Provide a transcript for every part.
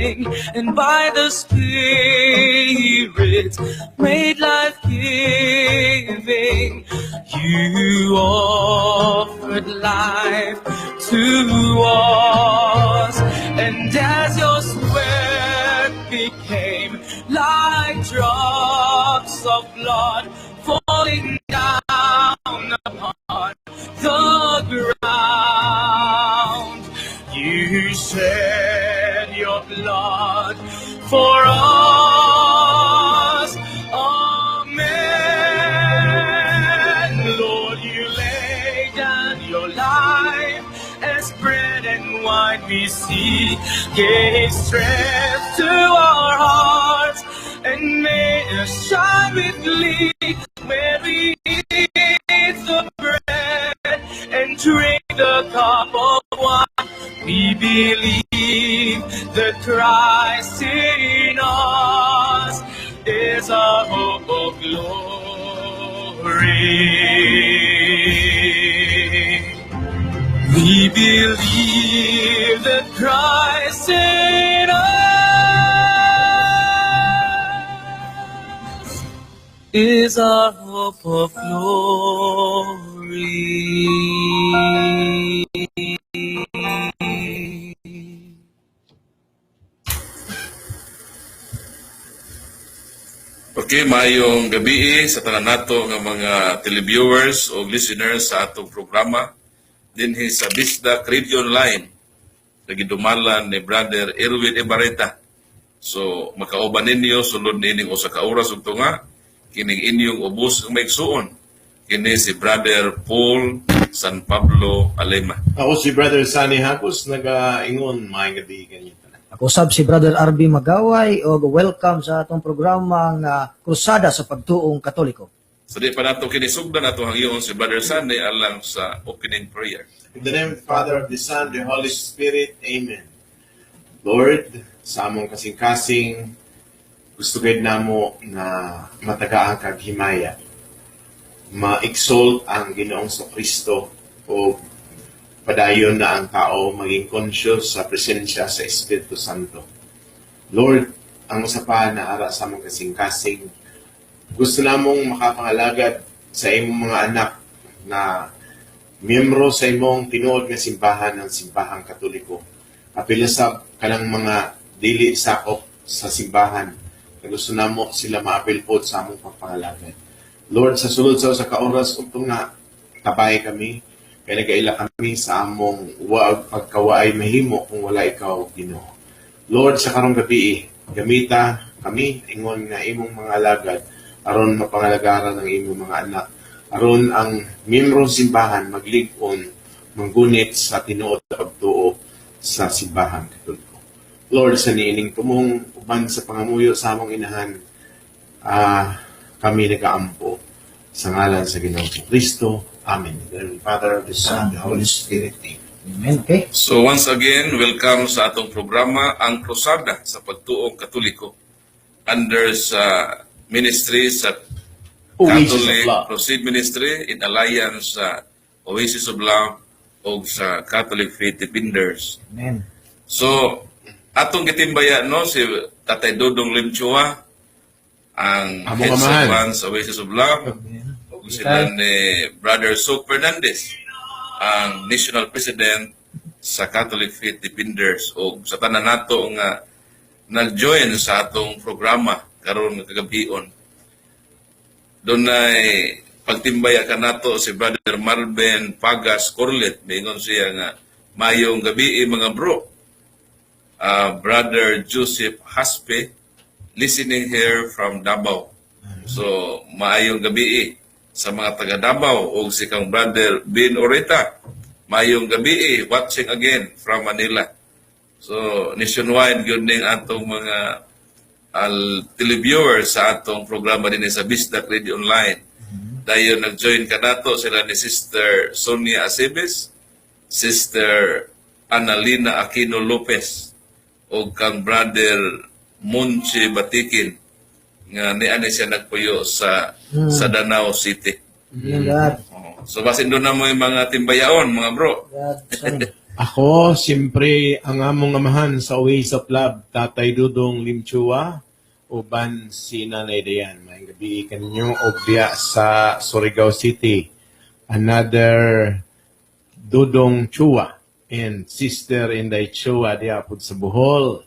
living, and by the Spirit made life-giving. You offered life to us, and as your sweat became like drops of blood falling down upon the ground, you shed your blood for us. Amen. Lord, you laid down your life as bread and wine we see, gave strength to our hearts and made us shine with glee when we eat the bread and drink the cup of wine. We believe that Christ in us is our hope of glory. We believe that Christ in us is our hope of glory. Okay, mayong gabi sa tanan nato nga mga televiewers o listeners sa atong programa dinhi sa Bisdak Radio Online na gidumalan ni Brother Erwin Ibarreta. So, makauban ninyo sulod nining usa ka oras ug tunga kining inyong ubos ang maigsuon. Kini si Brother Paul San Pablo Alema. Ako si Brother Sunny Hapos, nag-ingon maayong gabi kanito. Ako sab si Brother RB Magaway o welcome sa atong programang Krusada sa Pagtuong Katoliko. So di pa nato kinisugdan ato hangyon si Brother Sunny alang sa opening prayer. In the name of the Father, of the Son, the Holy Spirit, Amen. Lord, sa among kasing-kasing, gusto gayud namo na matagaan kag himaya. Ma-exalt ang Ginoong Kristo o padayon na ang tao maging conscious sa presensya sa Espiritu Santo. Lord, ang usapan na ara sa among kasing-kasing, gusto namong makapangalagad sa imong mga anak na miyembro sa imong tinuod nga simbahan ng Simbahang Katoliko. Apilasab kanang mga dili sakop sa simbahan na gusto namo sila maapil po sa among pagpangalagad. Lord, sa sulod sa kaoras utong nga tabay kami, kaya nagaila kami sa among pagkawaay mahimo kung wala ikaw, Ginoo. Lord, sa karong gabi, gamita kami, ingon nga imong mga alagad, aron mapangalagaran ng imong mga anak, aron ang miyembro simbahan maglig-on, manggunit sa tinuod na pagtuo sa Simbahan Katoliko. Lord, sa niining tumong uban sa pangamuyo sa among inahan, kami nagaampo sa ngalan sa Ginoong Kristo. Amen. The Father, the Son, the Holy Spirit. Amen. Okay? So once again, welcome sa atong programa, ang Krusada sa Pagtuong Katoliko under sa ministry sa Catholic Crusade Ministry in alliance sa Oasis of Love o sa Catholic Faith Defenders. Amen. So, atong gitimbaya no si Tatay Dodong Limchua, ang head sa Oasis of Love, o sila ni Brother Soap Fernandez, ang National President sa Catholic Faith Defenders, o sa tanan nato nga nag-join sa atong programa karon nga kagabion. Doon ay pagtimbaya ka nato si Brother Marben Pagas Corlet. Mingon siya nga, mayong gabi mga bro. Brother Joseph Haspe, listening here from Davao. So, maayong gabi sa mga taga Davao o si kang Brother Bin Oreta. Mayong gabi watching again from Manila. So, nationwide yun din atong mga televiewers sa atong programa din sa Bisdak Radio Online. Dahil nag-join ka nato sila ni Sister Sonia Acebes, Sister Annalina Aquino Lopez, o kang Brother Monche Batikin, nga niani siya nagpuyo sa Danao City. God. So, basin doon na mo yung mga timbayaon, mga bro. God. Son. Ako, siyempre, ang among amahan sa Ways of Love, Tatay Dudong Limchua, uban si Nanay Dayan. May gabi kaninyo obya sa Surigao City. Another Dudong Chua and Sister Inday Chua diapod sa Bohol.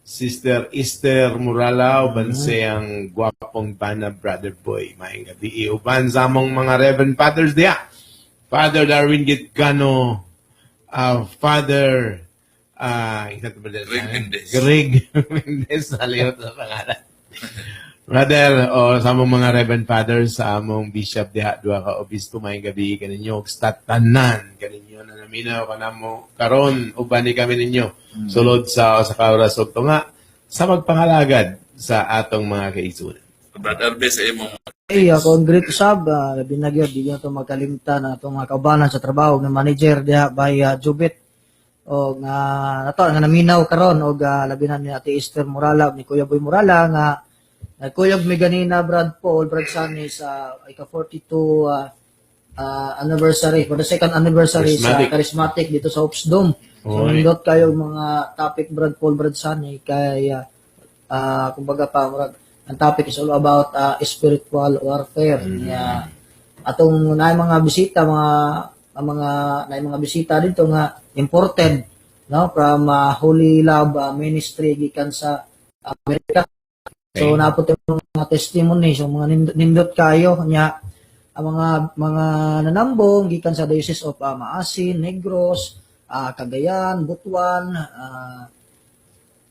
Sister Esther Muralao, bansayang gwapong bana brother boy. May gabi uban sa among mga Reverend Fathers diya. Father Darwin Gitgano, Father Greg Mendez. Greg Mendez, naliot sa pangalan. Brother, sa among mga Reverend Fathers, sa among Bishop diha, duha ka obisto, may gabi kaninyo, statanan kaninyo, na naminaw ka na mo, karon uban ni kami ninyo, sulod sa kauras og tunga, sa magpangalagad sa atong mga kaisunan. Brother Arbe, sa imong Hey, ako ang great sab, binagyo, di nyo ito magkalimtan na itong mga kaubanan sa trabaho ng manager diha by Jubit. O nga, nato, nga naminaw karon o labi na ni Ate Esther Morala, ni Kuya Boy Morala, nga nagkuyog mi ganina Brad Paul, Brad Sunny sa ika-42 anniversary, for the second anniversary Charismatic. sa Charismatic dito sa Hopes Dome. So, Oy. nindot kayo mga topic Brad Paul, Brad Sunny, kay, kumbaga pa, ang topic is all about spiritual warfare. Kaya, atong na mga bisita, mga bisita dito nga imported, no, from Holy Love Ministry gikan sa Amerika. So napot yung mga testimony, so mga nindot kayo nya ang mga nanambong gikan sa Diocese of Maasin, Negros, Cagayan, Butuan,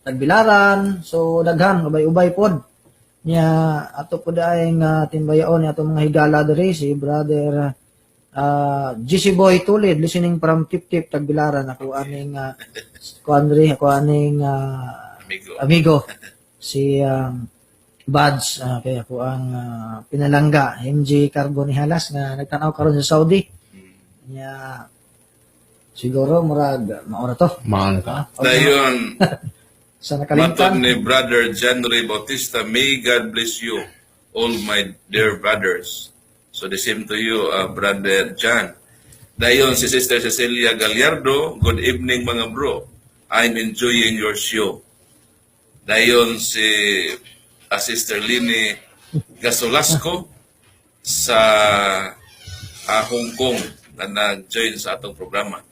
Tagbilaran. So daghan ubay-ubay pod. Nya ato po daing timbayaon ni ato mga higala diri si Brother GC Boy Tulid listening from Tip Tagbilaran, ako aning amigo si Buds, kaya ako ang pinalangga MJ Carbonihalas nga nagtanaw karon sa Saudi. Nya siguro murag maora to. Maano ka? dayon. Sa Matod nakalimtan. ni Brother John Ray Bautista, may God bless you, all my dear brothers. So the same to you, Brother John. Dayon si Sister Cecilia Gallardo, good evening mga bro. I'm enjoying your show. Dayon si Sister Lini Gasolasco sa Hong Kong na nag-join sa atong programa.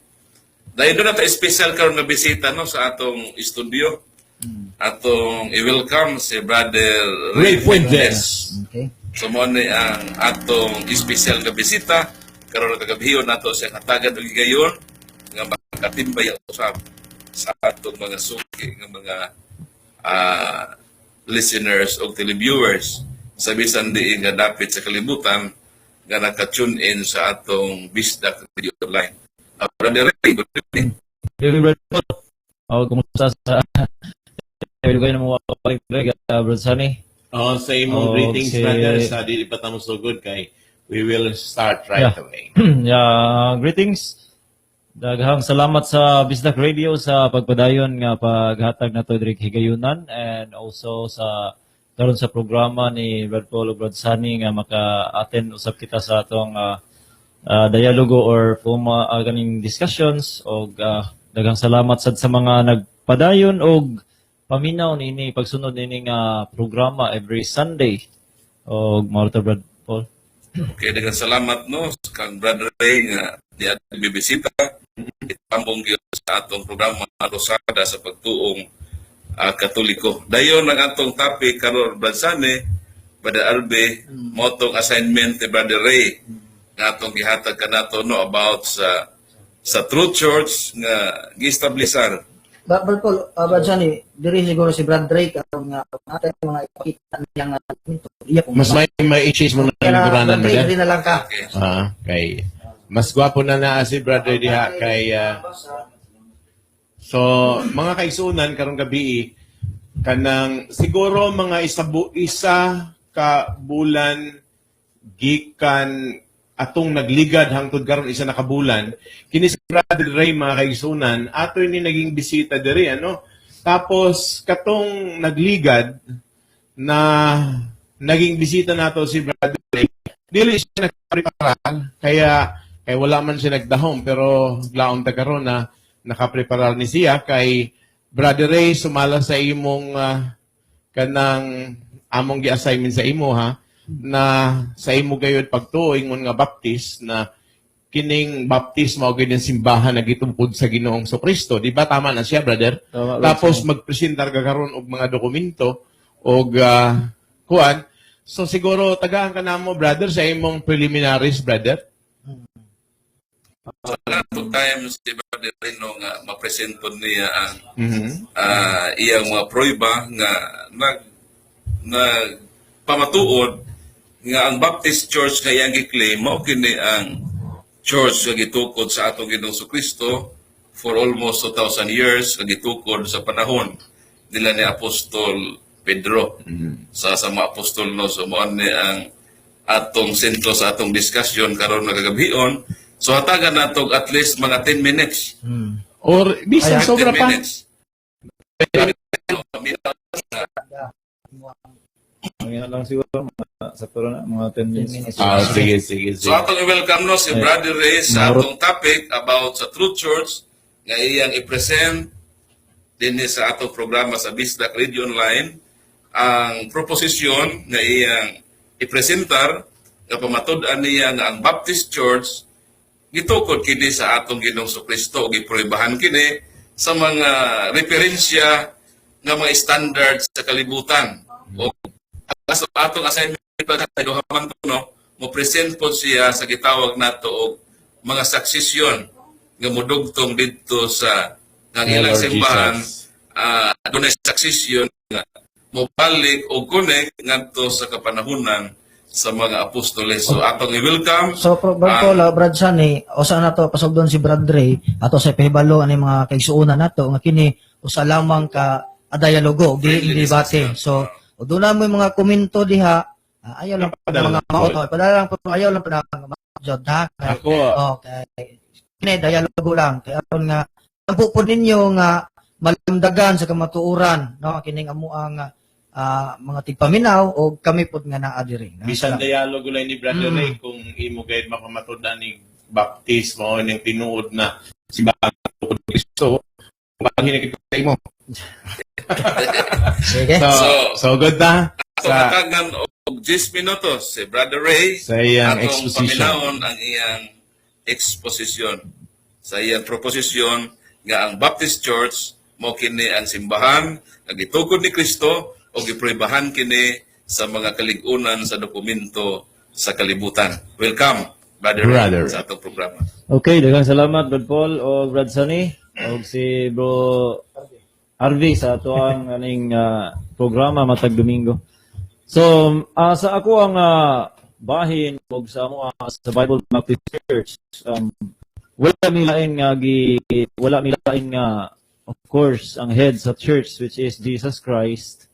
Dayon doon nato special karon nga bisita no sa atong studio. Atong i-welcome si Brother Ray Fuentes. Okay. So mo ni ang atong special nga bisita karon kagabiyon nato sa hatagad og gayon nga makatimbay usab sa atong mga suki nga mga listeners o televiewers sa bisan diin nga dapit sa kalibutan nga naka-tune in sa atong Bisdak Radio Online. Brother Ray, good evening. Kumusta sa Pwede kayo na mga kapag Brad Sunny? Sa imong greetings, brother, sa dili pa tamo so good kay we will start right away. Greetings. Daghang salamat sa Bisdak Radio sa pagpadayon nga paghatag nato diri higayunan, and also sa karon sa programa ni Brad Paul ug Brad Sunny nga maka-attend usab kita sa atong dialogo or ganing discussions, og daghang salamat sad sa mga nagpadayon og paminaw nini pagsunod nini nga programa every Sunday. Og Marta Brad Paul. Okay, dengan salamat no kang Brother Ray nga di ating bibisita. Itambong gyud sa atong programa Rosada sa pagtuong Katoliko. Dayon ang atong topic karon Brad Sane, Brother Arbe, motong assignment ni Brother Ray nga atong gihatag kanato no about sa True Church nga giestablisar. Brad Paul, Brad Sunny, diri siguro si Brad Drake ang ating mga ipakita niya nga Mas may i-chase mo na yung kuranan mo Drake, dyan. diri na lang ka. Okay. Kay mas gwapo na si brother diha kay so mga kaigsunan karong gabi kanang siguro mga isa ka bulan gikan atong nagligad hangtod karon isa na ka bulan kini si Brother Ray mga kaigsunan ato ni naging bisita diri ano tapos katong nagligad na naging bisita nato si Brother Ray dili siya nagprepara kaya wala man siya nagdahom pero laon ta karon na nakapreparar ni siya kay Brother Ray sumala sa imong kanang among gi-assignment sa imo ha na sa imo gayud pagtuo ingon nga baptist na kining baptismo o gining simbahan na gitungkod sa Ginoong Kristo. Di ba? Tama na siya, brother? Tama, Tapos magpresentar ka karon og mga dokumento og kuan. So siguro tagaan ka na mo, brother, sa imong preliminaries, brother. So, natong time si Brother Reno nga mapresentod niya ang iyang mga prueba nga pamatuod nga ang Baptist Church nga iyang giklaim mao kini ang church nga gitukod sa atong Ginoong Kristo for almost 2,000 years nga gitukod sa panahon nila ni Apostol Pedro. Sa mga apostol no, so mo ni ang atong sentro sa atong discussion karon nga kagabion. So hatagan nato at least mga 10 minutes. Or bisan sobra 10 pa. minutes. Ngayon lang siguro, sa corona, mga 10 minutes. Sige. So atong i-welcome no si Brother Ray sa atong topic about sa Truth Church nga iyang i-present din sa atong programa sa Bisdak Radio Online ang proposisyon nga iyang i-presentar nga pamatud-an niya nga ang Baptist Church gitukod kini sa atong Ginoong Kristo ug giprobahan kini sa mga referensya nga mga standards sa kalibutan. O so atong assignment tayo haman no mo present po siya sa gitawag nato og mga saksisyon nga modugtong didto sa ng ilang simbahan dunay saksisyon nga mobalik o connect ngadto sa kapanahunan sa mga apostoles. So atong i-welcome. So, Brad Paul, Brad Sunny, usa na to pasugdon si Brad Ray, ato sa pahibalo ani mga kaigsuonan nato nga kini usa lamang ka dialogo, dili debate. So, doon na mo yung mga komento diha, ayaw lang pa mga maoto, padala lang po, ayaw lang pa jud ha. Ako. Okay. Kini dialogo lang. Kaya aron nga ang po ninyo nga malamdagan sa kamatuoran, no, kining amo ang mga tigpaminaw o kami pod nga naa diri. Bisan dialogo lang ni Brother Ray kung imo gayud mapamatud-an ni baptismo o ning tinuod na simbahan tukod Kristo. Kung hinigit mo. Sige. So good na. Atong hatagan og 10 minutos si Brother Ray Sa iyang atong exposition. paminawon ang iyang exposition sa iyang proposisyon nga ang Baptist Church mo kini ang simbahan nga gitukod ni Kristo o giprobahan kini sa mga kaligunan sa dokumento sa kalibutan. Welcome, Brother Ray, sa atong programa. Okay, daghang salamat, Brad Paul o Brad Sunny o si Bro Harvey sa ato ang aning programa matag Domingo. So, sa ako ang bahin o sa mo sa Bible Baptist Church, wala milain nga of course ang head sa church which is Jesus Christ.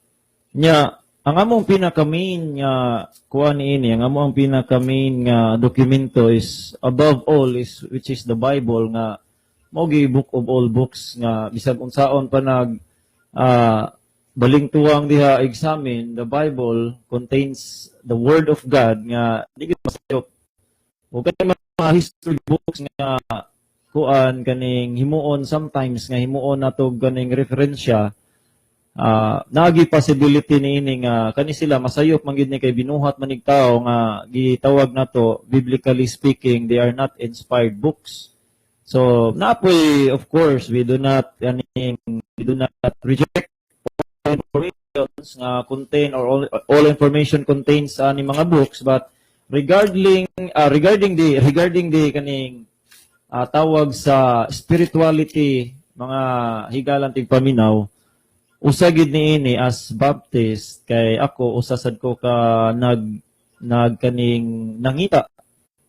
Nya ang among pinaka-main nga kuan niini, ang among pinaka-main nga dokumento is above all is which is the Bible nga mao gi book of all books nga bisag unsaon pa nag balingtuwang diha examine, the Bible contains the word of God nga di gyud masayop. O kay mga history books nga kuan kaning himuon sometimes nga himuon nato kaning referensya nagi possibility niini nga kani sila masayop man gid ni kay binuhat manig tawo nga gitawag nato biblically speaking they are not inspired books. So napoy of course we do not reject all information nga contain or all information contains ani mga books, but regarding the kaning tawag sa spirituality mga higalan tigpaminaw usagid niini as Baptist kay ako usasad ko ka nagkaning nangita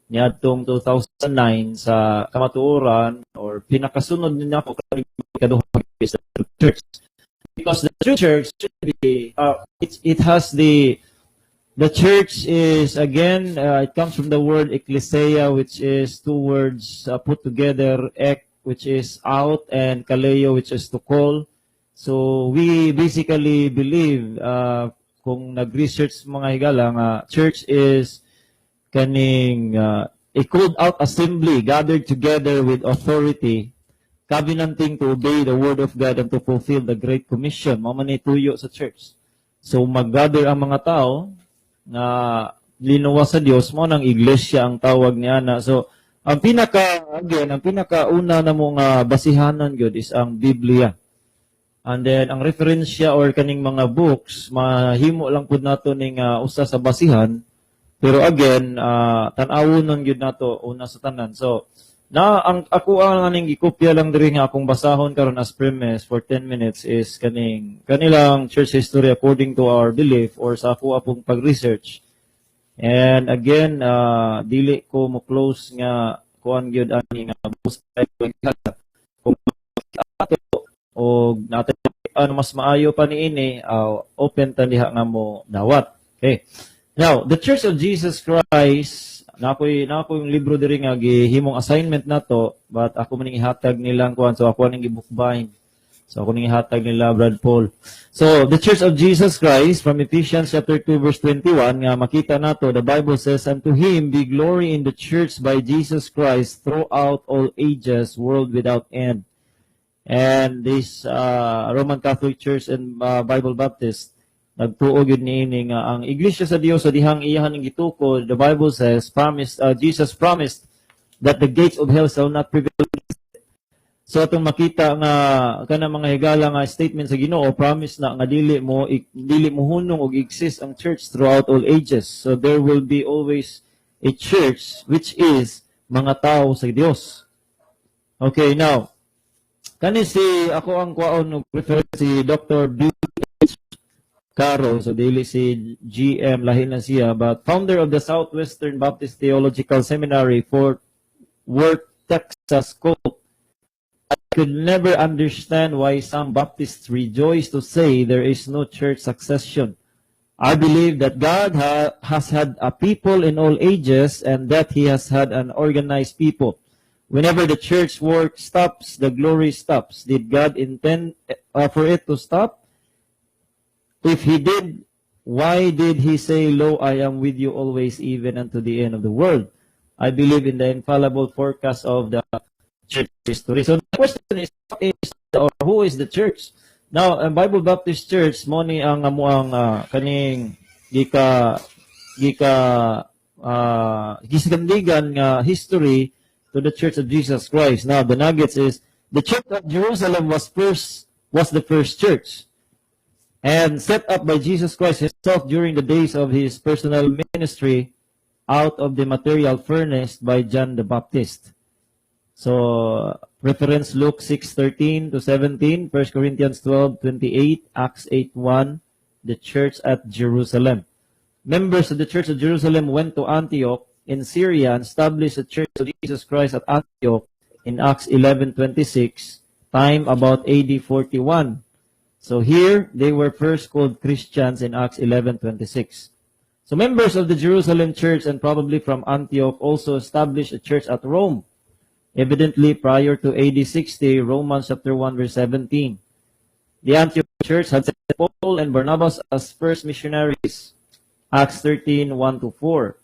niadtong 2009 sa kamatuoran or pinakasunod niya ako kaduhang church, because the true church should be it has the church is again it comes from the word ecclesia, which is two words put together, ek which is out and kaleo which is to call. So we basically believe kung nag-research mga higala nga church is kaning a called out assembly gathered together with authority covenanting to obey the word of God and to fulfill the Great Commission. Mao man ni tuyo sa church. So mag-gather ang mga tao na linuwas sa Dios mo ng iglesia ang tawag niya na. So ang pinakauna na mo nga basihanan gyud is ang Biblia. And then ang referensya or kaning mga books mahimo lang pud nato ning usa sa basihan. Pero again, tan-awon gyud nato una sa tanan. So ako ang ning gikopya lang diri nga akong basahon karon as premise for 10 minutes is kanilang church history according to our belief or sa ako apong pag-research. And again, dili ko mo close nga kuan gyud ani nga books kung ato o natin ano mas maayo pa niini open ta diha nga mo dawat. Okay. Now, the Church of Jesus Christ, na ako yung libro diri nga gihimong assignment nato, but ako maning ihatag nilang kuan, so ako ning gibukbahin. So ako ning ihatag nila Brad Paul. So, the Church of Jesus Christ from Ephesians chapter 2 verse 21 nga makita nato, the Bible says, "And to him be glory in the church by Jesus Christ throughout all ages, world without end." And this Roman Catholic Church and Bible Baptist nagtuo gyud niini nga ang iglesia sa Dios sa dihang iyahan ning gitukod, the Bible says Jesus promised that the gates of hell shall not prevail. So atong makita nga kana mga higala nga statement sa Ginoo, promise na nga dili mo hunong og exist ang church throughout all ages. So there will be always a church which is mga tao sa Dios. Okay, now kani ako ang kwaon og refer si Dr. B. Caro, so dili si GM, lahi na siya, but founder of the Southwestern Baptist Theological Seminary, Fort Worth, Texas, quote, "I could never understand why some Baptists rejoice to say there is no church succession. I believe that God has had a people in all ages and that He has had an organized people. Whenever the church work stops, the glory stops. Did God intend for it to stop? If He did, why did He say, 'Lo, I am with you always, even unto the end of the world'? I believe in the infallible forecast of the church history." So the question is, who is the church? Now, ang Bible Baptist Church, mo ni ang amuang kaning gisgandigan nga history to the Church of Jesus Christ. Now, the nuggets is, the Church of Jerusalem was the first church, and set up by Jesus Christ Himself during the days of His personal ministry out of the material furnished by John the Baptist. So, reference Luke 6:13 to 17, 1 Corinthians 12:28, Acts 8:1, the church at Jerusalem. Members of the Church of Jerusalem went to Antioch in Syria and established the Church of Jesus Christ at Antioch in Acts 11:26, time about AD 41. So here, they were first called Christians in Acts 11:26. So members of the Jerusalem church and probably from Antioch also established a church at Rome, evidently prior to AD 60, Romans chapter 1 verse 17. The Antioch church had sent Paul and Barnabas as first missionaries, Acts 13:1-4.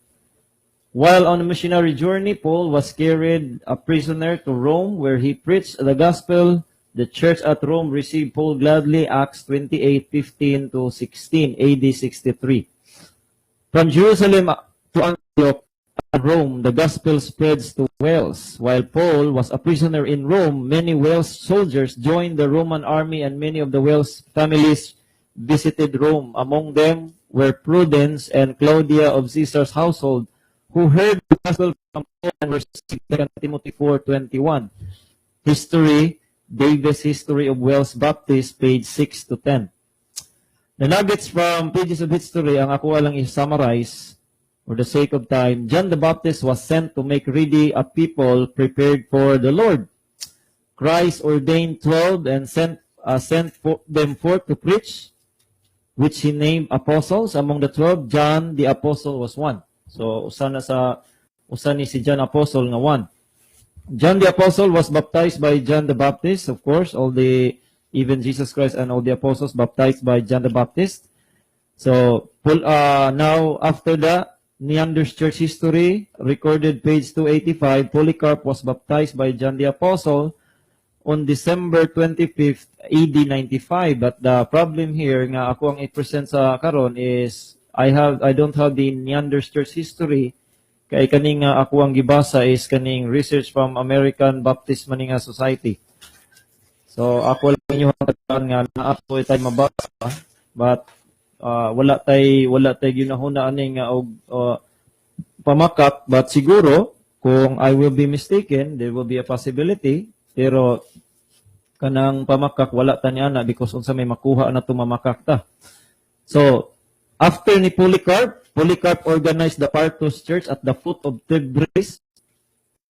While on a missionary journey, Paul was carried a prisoner to Rome where he preached the gospel. The church at Rome received Paul gladly, Acts 28:15-16, AD 63. From Jerusalem to Antioch and Rome, the gospel spreads to Wales. While Paul was a prisoner in Rome, many Welsh soldiers joined the Roman army and many of the Welsh families visited Rome. Among them were Prudence and Claudia of Caesar's household, who heard the gospel from Paul and were saved. 2 Timothy 4:21. History, Davis History of Welsh Baptist, page 6-10. The nuggets from pages of history, ang ako lang i-summarize for the sake of time. John the Baptist was sent to make ready a people prepared for the Lord. Christ ordained 12 and sent them forth to preach, which He named apostles. Among the 12, John the Apostle was one. So, usa ni si John Apostle nga one. John the Apostle was baptized by John the Baptist, of course, even Jesus Christ and all the apostles baptized by John the Baptist. So, now, after that, Neander's church history, recorded page 285, Polycarp was baptized by John the Apostle, on December 25th, AD 95. But the problem here nga ako ang i-present sa karon is I don't have the Neander's Church history. Kay kaning ako ang gibasa is kaning research from American Baptist Maninga Society. So ako lang inyo hangtod nga naa po tay mabasa, but wala tay ginahuna ani nga og pamakak, but siguro kung I will be mistaken, there will be a possibility, pero kanang pamakak wala ta niana because unsa may makuha na tumamakak ta. So after ni Polycarp organized the Parthos Church at the foot of Tigris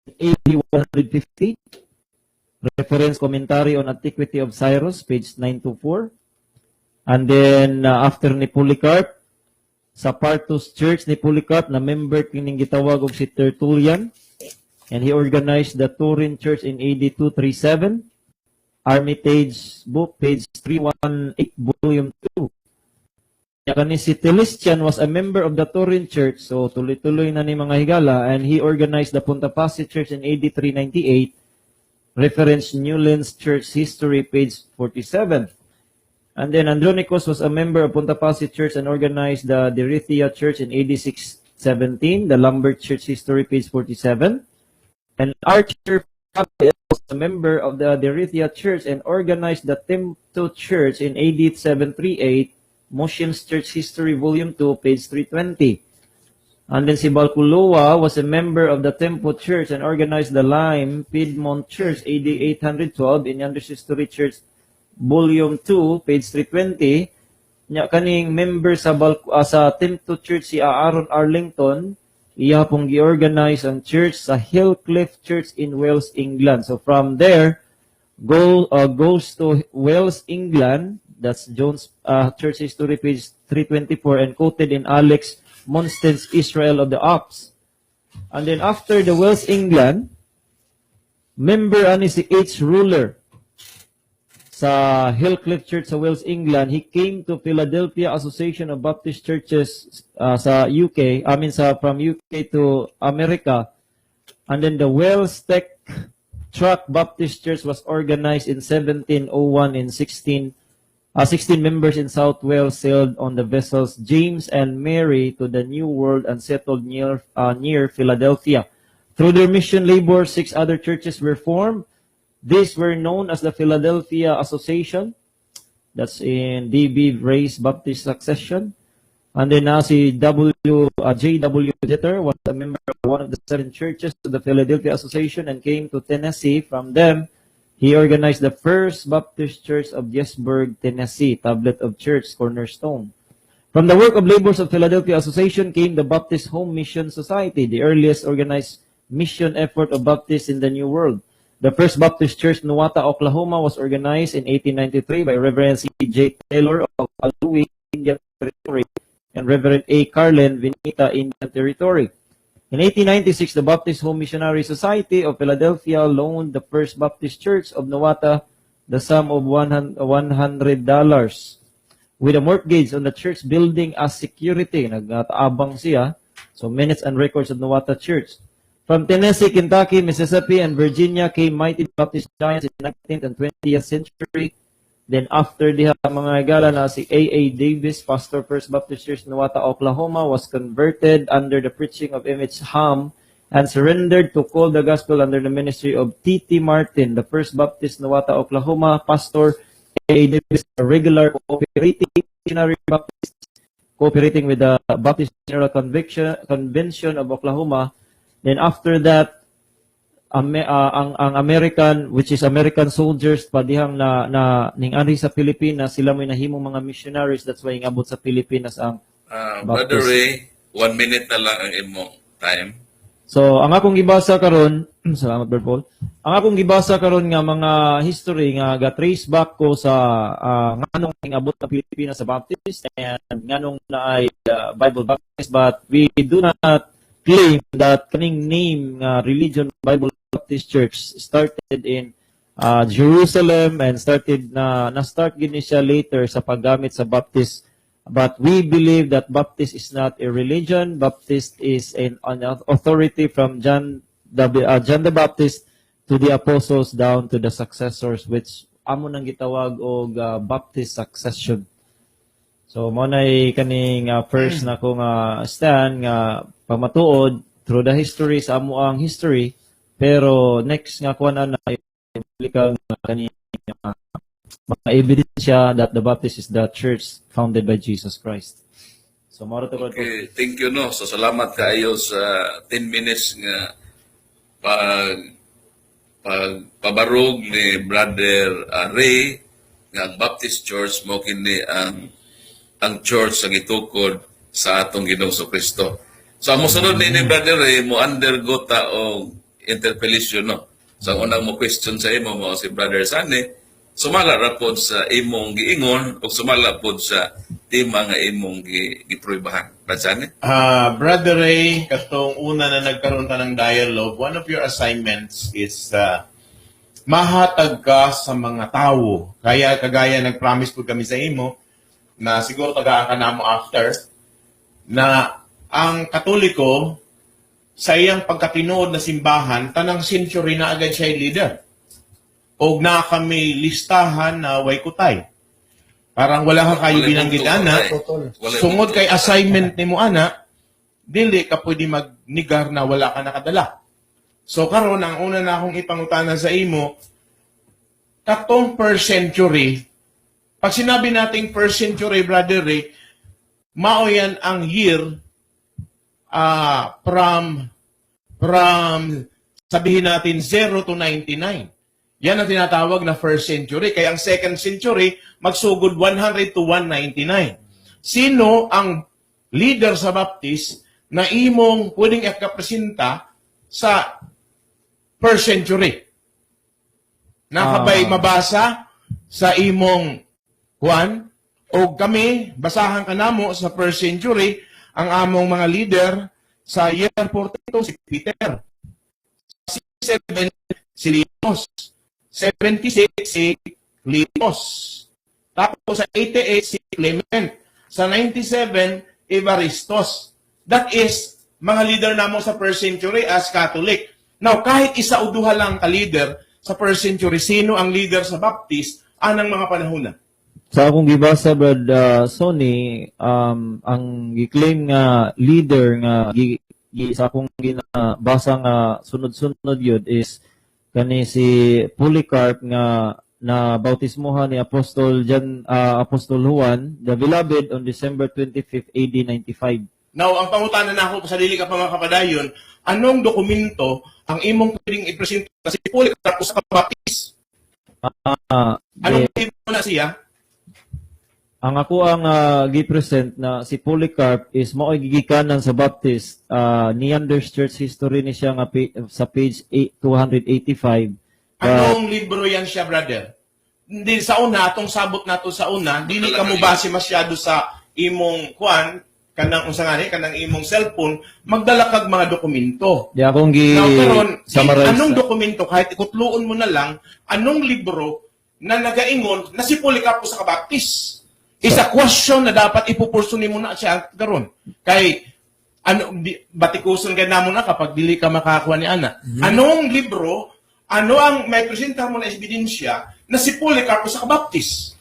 in AD 150. Reference commentary on Antiquity of Cyrus, page 924. And then, after ni Polycarp, sa Parthos Church ni Polycarp, na member kining gitawag og si Tertullian, and he organized the Turin Church in AD 237. Armitage book, page 318, volume 2. Kani si Telestian was a member of the Turin Church, so tuloy-tuloy na ni mga higala, and he organized the Punta Passi Church in AD 398. Reference Newlands Church History, page 47. And then Andronicus was a member of Punta Passi Church and organized the Derithia Church in AD 617, the Lambert Church History, page 47. And Archer was a member of the Derithia Church and organized the Timto Church in AD 738, Mosheim's Church History, volume 2, page 320. And then si Balculoa was a member of the Tempo Church and organized the Lime Piedmont Church, AD 812, in Neander's History Church, volume 2, page 320. Nya kaning member sa Tempo Church si Aaron Arlington, iya pong gi-organize ang church sa Hillcliff Church in Wales, England. So from there, goes to Wales, England. That's Jones Church History, page 324, and quoted in Alex Monsten's Israel of the Alps. And then after the Wales, England, member ani si H. Ruler sa Hillcliff Church sa Wales, England. He came to Philadelphia Association of Baptist Churches sa UK, from UK to America. And then the Wales Tech Truck Baptist Church was organized in 1701 in 16 members in South Wales sailed on the vessels James and Mary to the New World and settled near Philadelphia. Through their mission labor, 6 other churches were formed. These were known as the Philadelphia Association. That's in D.B. Ray's Baptist Succession. And then si J.W. Jeter was a member of one of the 7 churches of the Philadelphia Association and came to Tennessee. From them, he organized the First Baptist Church of Jesburg, Tennessee, Tablet of Church, cornerstone. From the work of labors of Philadelphia Association came the Baptist Home Mission Society, the earliest organized mission effort of Baptists in the New World. The First Baptist Church, Nuwata, Oklahoma, was organized in 1893 by Reverend C.J. Taylor of Louis, Indian Territory, and Reverend A. Carlin, Vinita, Indian Territory. In 1896, the Baptist Home Missionary Society of Philadelphia loaned the First Baptist Church of Nuwata the sum of $100 with a mortgage on the church building as security. Nagtaabang siya. So, minutes and records of Nuwata Church. From Tennessee, Kentucky, Mississippi, and Virginia came mighty Baptist giants in the 19th and 20th century. Then after diha mga higala na si A.A. Davis, pastor First Baptist Church, Nuwata, Oklahoma, was converted under the preaching of M.H. Ham and surrendered to call the gospel under the ministry of T.T. Martin, the First Baptist, Nuwata, Oklahoma, pastor A.A. Davis, a regular cooperating missionary Baptist, cooperating with the Baptist General Convention of Oklahoma. Then after that, ang American, which is American soldiers, padihang ning-anhi sa Pilipinas, sila may nahimong mga missionaries, that's why ingabot sa Pilipinas ang Brother Ray, 1 minute na lang ang imong time. So, ang akong gibasa karon, salamat Brother Paul. Ang akong gibasa karon nga mga history nga ga-trace back ko sa nganong ingabot sa Pilipinas sa Baptist and nganong naay Bible Baptist, but we do not claim that kaning name religion Bible Baptist Church started in Jerusalem and na-start gini siya later sa paggamit sa Baptist. But we believe that Baptist is not a religion. Baptist is an authority from John the Baptist to the apostles down to the successors, which amo nang gitawag og Baptist succession. So mo nay kaning first na ko nga stand nga pamatuod through the history sa amo ang history, pero next nga kuan na kang kaning mga ebidensya that the Baptist is the church founded by Jesus Christ. So mao to ko. Okay, thank you no. So salamat kaayo sa 10 minutes nga pabarog ni Brother Ray nga ang Baptist Church mo kini ang church ang itukod sa atong Ginoong Kristo. So ang mosunod ni Brother Ray mo undergo ta og interpellation no. So ang unang mo question sa imo mo si Brother Sane, sumala ra pod sa imong giingon o sumala pod sa tema nga imong gipruibahan. Brother Sane? Brother Ray, katong una na nagkaroon ta ng dialogue, one of your assignments is mahatag ka sa mga tao. Kaya kagaya nag-promise po kami sa imo na siguro tagaan ka na mo after na ang Katoliko sa iyang pagkatinood na simbahan, tanang century na agad siya leader. O na kami listahan na way kutay. Parang wala ka kayo binanggit, ana. Sungod kay assignment ni mo, ana, dili ka pwede magnigar na wala ka nakadala. So karon ang una na akong ipangutana sa imo, katong per century, pag sinabi nating per century, Brother Ray, mao yan ang year from sabihin natin 0 to 99. Yan ang tinatawag na first century. Kaya ang second century, magsugod 100 to 199. Sino ang leader sa Baptist na imong pwedeng ikapresenta sa first century? Nakabay mabasa sa imong Juan o kami, basahan ka namo sa first century, ang among mga leader sa year 42 si Peter. 67 si Limos. 76 si Limos. Tapos sa 88 si Clement. Sa 97, Evaristos. That is, mga leader namo sa first century as Catholic. Now, kahit isa o duha lang ka-leader sa first century, sino ang leader sa Baptist anang mga panahon na? Sa akong gibasa, Brad Sonny, ang gi-claim nga leader nga sa akong ginabasa nga sunod-sunod yun is kani si Polycarp nga na bautismohan ni Apostol Juan the Beloved on December 25th AD 95. Now, ang pangutanan na ako sa dili ka pa mga kapadayon, anong dokumento ang imong pwedeng ipresenta si Polycarp sa Baptist? Anong libro na siya? Ang ako ang gi-present na si Polycarp is mao'y gigikanan sa Baptist. Neander's Church History ni siya nga sa page 285. Anong libro yan siya, brother? Hindi sa una, atong sabot nato sa una, dili ka mo base masyado sa imong kanang imong cellphone, magdala kag mga dokumento. Di akong summarize. Anong dokumento, kahit ikutluon mo na lang, anong libro na nagaingon na si Polycarp sa Baptist? Is a question na dapat ipupursunin mo na siya karon. Kay batikuson ka na mo na kapag dili ka makakuha ni Ana. Anong libro, ano ang may presenta mo na ebidensya na si Polycarp sa Baptist?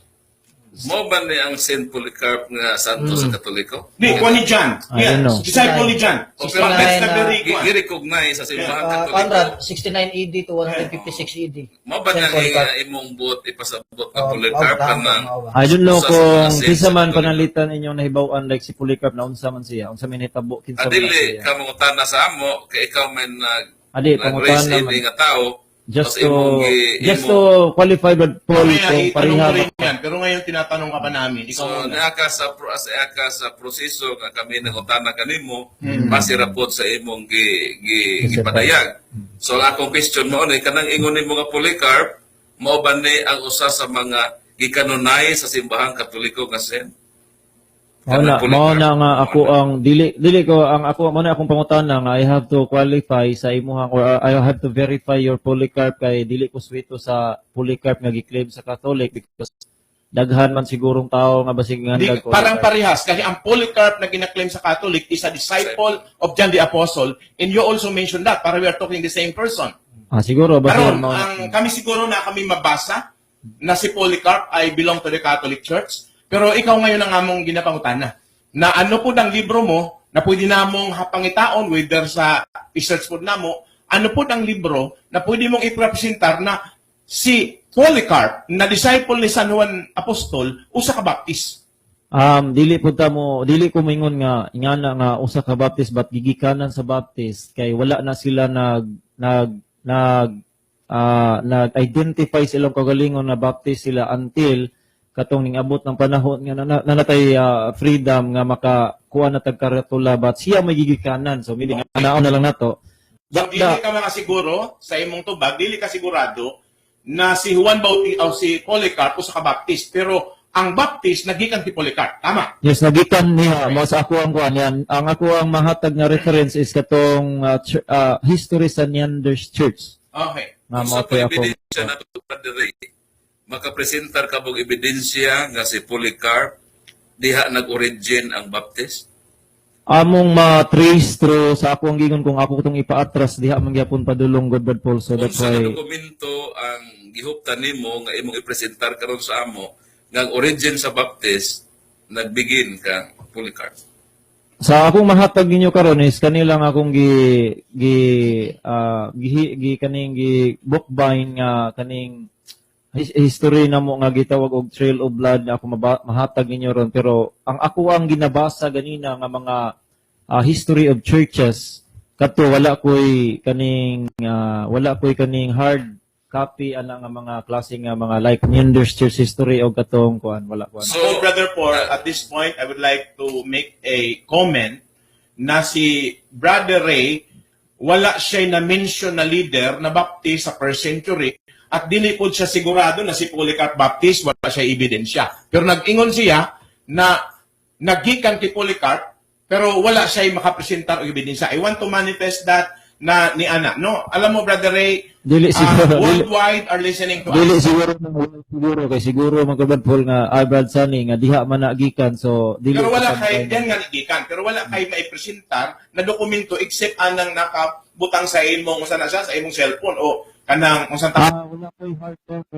Mo ba ni ang Saint Polycarp nga santo sa Katoliko? Di, kuha ni John. I don't know. Disciple ni John. O pero i-recognize sa simbahan Conrad, Katoliko. 69 AD to 156 AD. Mo ba na imong buot ipasabot nga Polycarp ka na? I don't know Usa sa kung mga saints kinsa sa man Katoliko. panalitan inyong nahibaw-an like si Polycarp na unsa man siya, unsa man hitabo kinsa man Adili siya. ka mo utana sa amo kay ikaw man Adi, nag-raise pangutana in man. nga tao. Just Tapos to qualify Brad Paul kung Tanong pareha ko rin yan. Pero ngayon tinatanong ka pa namin. Ikaw So, muna. naaka sa proseso nga kami nangutana kanimo, masirapod sa imong gipadayag. So, ang akong question mo ni kanang ingon nimo nga Polycarp, mao ba ni ang usa sa mga gikanonay sa simbahang Katoliko nga sen? Mao na nga ako ang dili ko ang ako mo na akong pangutana nga I have to qualify sa imuhang or I have to verify your Polycarp kay dili ko swito sa Polycarp nga gi-claim sa Catholic because daghan man sigurong tao nga basig nga Di, parang parehas. Kasi ang Polycarp na ginaklaim sa Catholic is a disciple of John the Apostle. And you also mentioned that. Para we are talking the same person. Siguro ba Karon, sir, kami siguro na kami mabasa na si Polycarp ay belong to the Catholic Church. Pero ikaw ngayon ang among ginapangutana. Na ano po ang libro mo na pwede namong hapangitaon whether sa research po namo, ano po ang libro na pwede mong ipresentar na si Polycarp na disciple ni San Juan Apostol usa ka baptist. Dili ko mingon nga ingana nga usa ka baptist but gigikanan sa baptist kay wala na sila nag-identify silang kagalingon na baptist sila until katong ning abot ng panahon nga nanatay freedom nga makakuha na tagkaratula but siya may gigikanan so mili nga naon na lang nato. So, dili ka makasiguro sa imong tubag, dili ka sigurado na si Juan Bautista o si Polycarp usa ka baptist pero ang baptist nagikan ti Polycarp. Tama? Yes, nagikan niya mo sa ako ang kuan yan. Ang ako ang mahatag na reference is katong history sa Neander's Church. Okay. Sa ebidensya na ito, Brother Ray, makapresentar ka bong ebidensya nga si Polycarp diha nag-origin ang baptist? Among ma-trace through sa ako ang gingon kung ako itong ipaatras diha mangyapon padulong God Paul so that's Kung sa why dokumento ang gihuptan nimo nga imong ipresentar karon sa amo nga ang origin sa baptist nagbigin ka Polycarp. sa akong mahatag ninyo karon is kanilang akong kaning bookbind nga kaning history na mo nga gitawag og Trail of Blood na ako mahatag ninyo ron pero ang ako ang ginabasa ganina nga mga history of churches kato wala koy kaning hard copy ana nga mga klase nga mga like Neander's Church history o katong kuan wala kuan. So, Brother Paul, at this point, I would like to make a comment na si Brother Ray, wala siya na-mention na leader na baptist sa first century at dili po siya sigurado na si Polycarp Baptist, wala siya ebidensya. Pero nag-ingon siya na nagikan kay Polycarp pero wala siya makapresentar og ebidensya. I want to manifest that na ni Ana. No, alam mo Brother Ray, Dili siguro worldwide are listening to dili us. siguro kay siguro magkabad Paul nga Brad Sunny nga diha man nagikan so dili Pero wala pa- kay yan nga nagikan, pero wala kay maipresentar na dokumento except anang nakabutang sa imong usa na siya sa imong cellphone o kanang usan ta. wala koy hard copy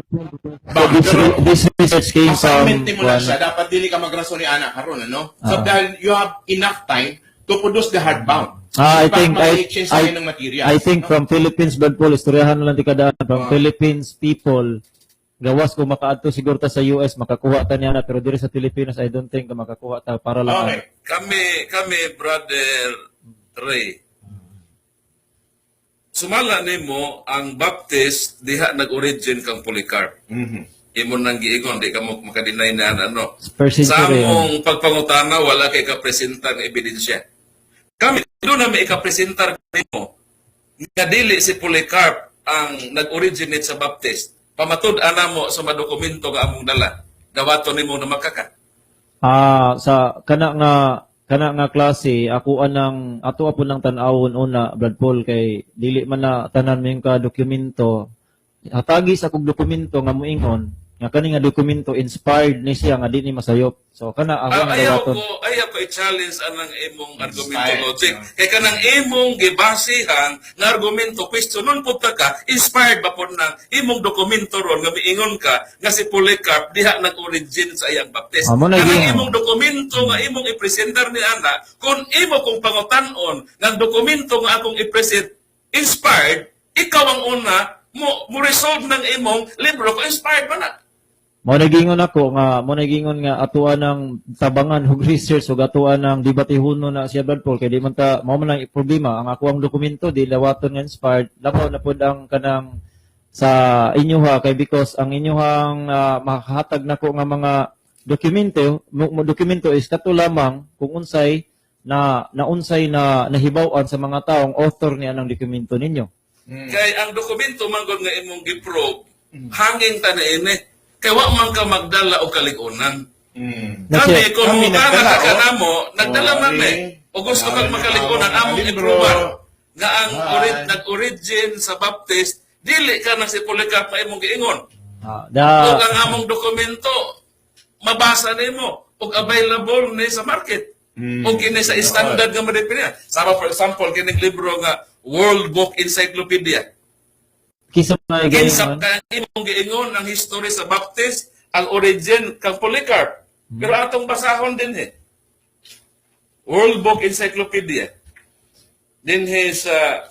Ba, pero this research came from assignment mo na siya, dapat dili ka magraso ni Ana karon ano? So dahil you have enough time to produce the hardbound. I think exchange tayo ng materials. I think from Philippines Brad Paul istoryahan na lang ti kadaan from Philippines people gawas ko makaadto siguro ta sa US makakuha ta niya na pero diri sa Pilipinas I don't think ka makakuha ta para lang Okay. Kami Brother Ray, sumala nimo ang baptist diha nag-origin kang Polycarp. Imo nang giingon di ka mo makadinay na ano. first Sa century among pagpangutana wala kay kapresentar nga ebidensya. Kami doon na may ikapresentar nimo nga dili si Polycarp ang nag-originate sa baptist. Pamatud-ana mo sa madokumento nga among dala. Dawaton nimo na makaka. sa kana nga klase ako ato po nang tan-awon una Brad Paul kay dili man na tanan mo yung ka dokumento hatagi sa kog dokumento nga moingon nga kani nga dokumento inspired ni siya nga di ni masayop so kana ako ang dawaton Ayaw ko i-challenge anang imong argumento logic. Kay kanang imong gibasihan nga argumento questionon pud ka inspired ba pud nang imong dokumento ron nga miingon ka nga si Polycarp diha nag-origin sa iyang baptist. Amo na Kanang yun. imong dokumento nga imong i-presentar ni ana kung imo kong pangutan-on nga dokumento nga akong i-present inspired ikaw ang una mo resolve ng imong libro ko inspired ba na? Mo nagingon nga atuan ng tabangan ug research ug atuan ng debatehuno na siya Brad Paul kay di man ta mao man ang problema ang ako ang dokumento di lawaton nga inspired labaw na pud ang kanang sa inyoha kay because ang inyohang makahatag nako nga mga dokumento is kato lamang kung unsay na nahibaw-an sa mga taong author niya ng dokumento ninyo. Kay ang dokumento manggod nga imong giprobe hanging ta na ini kay wa man ka magdala og kaligunan. Kami kung Kami nagdala ka oh. namo, nagdala man o gusto kag makaligunan among iprobar nga ang nag-origin sa baptist dili ka na si Polycarp na imong giingon. O ang among dokumento mabasa nimo og available ni sa market. O kini sa standard nga madepenya. Sama for example kining libro nga World Book Encyclopedia. Kisa mga Kinsa gayon. ka imong giingon ang history sa Baptist, ang origin kang Polycarp. Pero atong basahon din World Book Encyclopedia. Din sa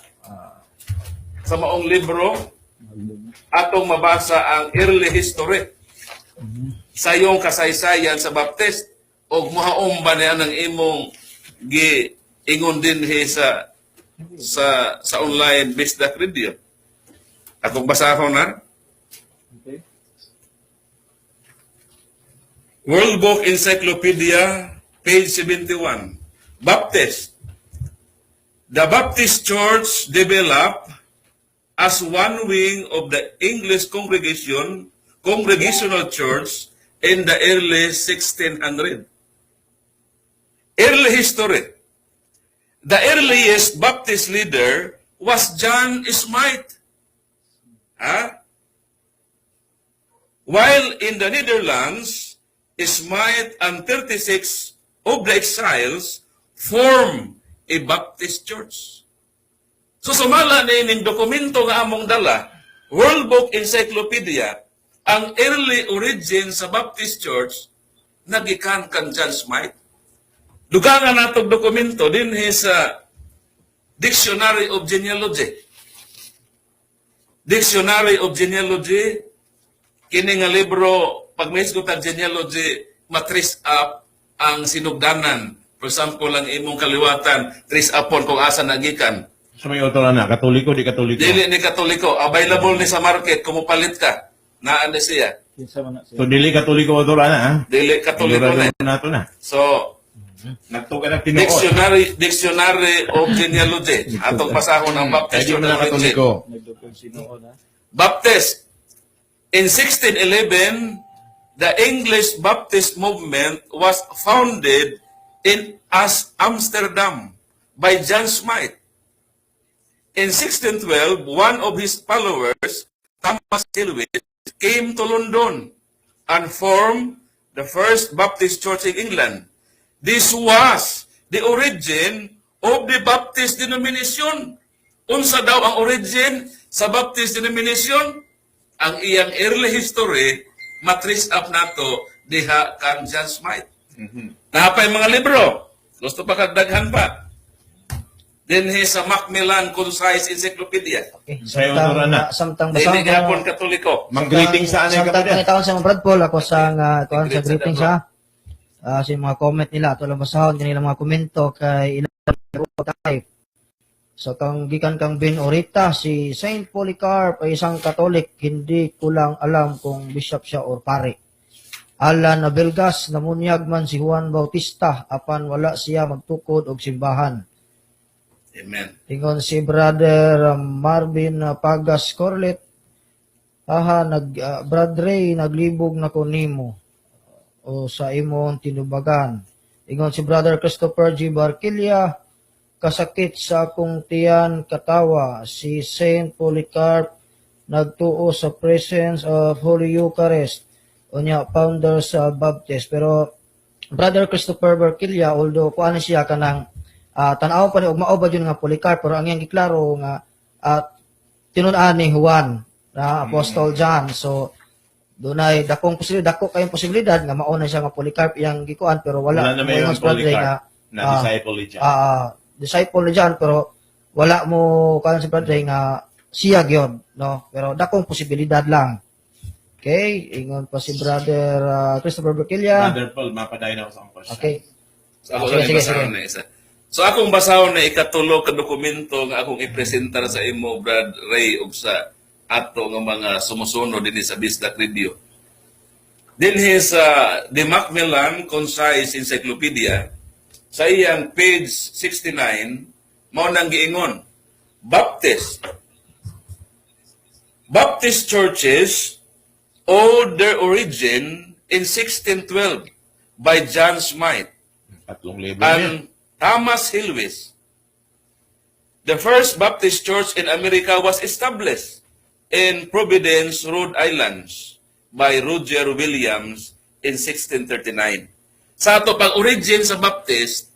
maong libro, atong mabasa ang early history sa iyong kasaysayan sa Baptist o mahaom ba niya ng imong giingon din sa online Bisdak Radio. Atong basahon World Book Encyclopedia, page 71. Baptist. The Baptist Church developed as one wing of the English Congregational Church in the early 1600s. Early history. The earliest Baptist leader was John Smythe. While in the Netherlands, Smythe and 36 of the exiles formed a Baptist church. So sumala na ining dokumento nga among dala, World Book Encyclopedia, ang early origin sa Baptist Church, nagikan kan John Smythe. Dugangan natong dokumento din sa Dictionary of Genealogy. Dictionary of Genealogy, kini nga libro, pag may isgutan genealogy, matris up ang sinugdanan. For example, ang imong kaliwatan, tris upon kung asa nagikan. So may auto na, katoliko, di katoliko. Dili ni katoliko, available ni sa market, kumupalit ka. Naan na siya. Kinsa man na siya. So dili katoliko auto na, Dili katoliko na. Nato na. So, Nagtugan ang tinuod. Dictionary of Genealogy. Atong pasahon ang Baptist Kaya di mo Church na origin. katoliko. Nagdugtong sinuon ha. Baptist. In 1611, the English Baptist movement was founded in Amsterdam by John Smythe. In 1612, one of his followers, Thomas Hilwich, came to London and formed the first Baptist church in England. This was the origin of the Baptist denomination. Unsa daw ang origin sa Baptist denomination? Ang iyang early history, matris up nato diha kan John Smythe. Napay mga libro. Gusto pa kagdaghan pa. Then sa Macmillan Concise Encyclopedia. Okay. Sayo auto na. Samtang Dili basang gihapon Katoliko. Mag-greeting sa anay Samtang kapatid. pangitawon sa mga Brad Paul, ako sa Greet sa greetings Brad. sa mga comment nila, ato lang basahon kanila mga komento kay ilang type. So kang gikan kang Ben Orita, si Saint Polycarp ay isang Katolik, hindi ko lang alam kung bishop siya or pare. Alan Abelgas, namunyag man si Juan Bautista, apan wala siya magtukod og simbahan. Amen. Tingon si Brother Marvin Pagas Corlet, Brad Ray, naglibog na ko nimo o sa imong tinubagan. Ingon si Brother Christopher G. Barquilla, kasakit sa akong tiyan katawa, si Saint Polycarp nagtuo sa presence of Holy Eucharist, unya founder sa Baptist. Pero Brother Christopher Barquilla, although kuan siya kanang tanaw pa ni og mao ba yun nga Polycarp, pero ang iyang giklaro nga tinun-an ni Juan na Apostle John. So dunay dako kayong posibilidad nga mao na siya nga Polycarp iyang gikuan, pero wala Wala na may mo yung Polycarp na ah, disciple ni John. disciple ni John, pero wala mo kan si Brother nga siya gyud, no? Pero dakong posibilidad lang. Okay, ingon pa si Brother Christopher Barquilla. Brother Paul, mapadayon ako sa akong question. Okay. So ako Sige, lang sige, basahon sige. na isa. So akong basahon na ikatulo ka dokumento nga akong ipresentar sa imo, Brad Ray, ug sa ato nga mga sumusunod din sa Bisdak Radio. Then the Macmillan Concise Encyclopedia, sa iyang page 69, mao nang giingon, Baptist churches owed their origin in 1612 by John Smythe 3,000 yan. and Thomas Hilwich. The first Baptist church in America was established in Providence, Rhode Island by Roger Williams in 1639. Sa ato pag-origin sa Baptist,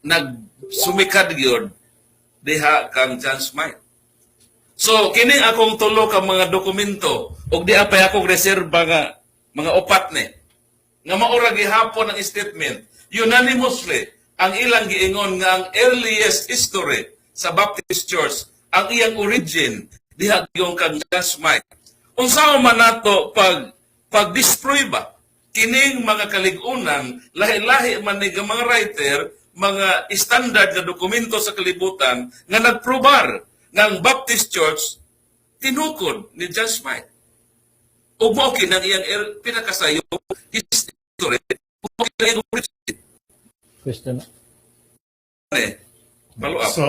nagsumikad gyud diha kang John Smythe. So kini akong tulo ka mga dokumento ug di apay akong reserba nga mga upat ni nga maura gihapon ang statement unanimously ang ilang giingon nga ang earliest history sa Baptist Church ang iyang origin diha gyung kang Jasmine. Unsa man nato pag-destroy ba kining mga kaligunan lahi-lahi man ni mga writer mga standard na dokumento sa kalibutan nga nagprobar nga ang Baptist Church tinukod ni Jasmine. Ug mao kinang iyang pinakasayo history ug iyang origin. Question. Follow up. So,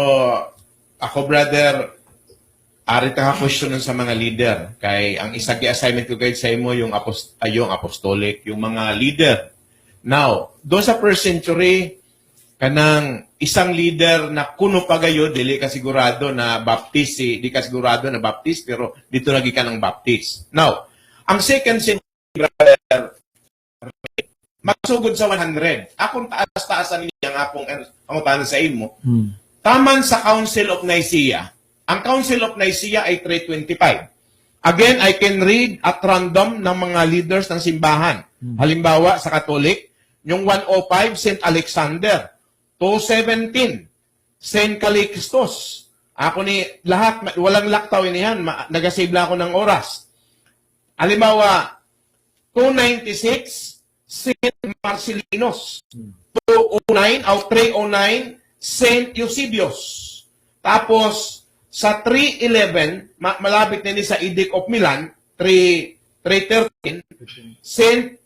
ako brother, ari ta question sa mga leader. Kay ang isa gi-assignment ko guys sa imo yung apostolic, yung mga leader. Now, doon sa first century, kanang isang leader na kuno pagayo, dili ka sigurado na Baptist, di ka sigurado na Baptist, pero dito lagi ka ng Baptist. Now, ang second century, brother, magsugod sa 100. Akong taas-taasan niya ang akong pangutan sa imo. Taman sa Council of Nicaea. Ang Council of Nicaea ay 325. Again, I can read at random ng mga leaders ng simbahan. Halimbawa, sa Catholic, yung 105, St. Alexander. 217, St. Calixtus. Ako ni lahat, walang laktaw inihan, nagasibla ako ng oras. Halimbawa, 296, St. Marcellinus. 209 o 309, St. Eusebius. Tapos, sa 311, malapit na sa Edict of Milan, 313, St.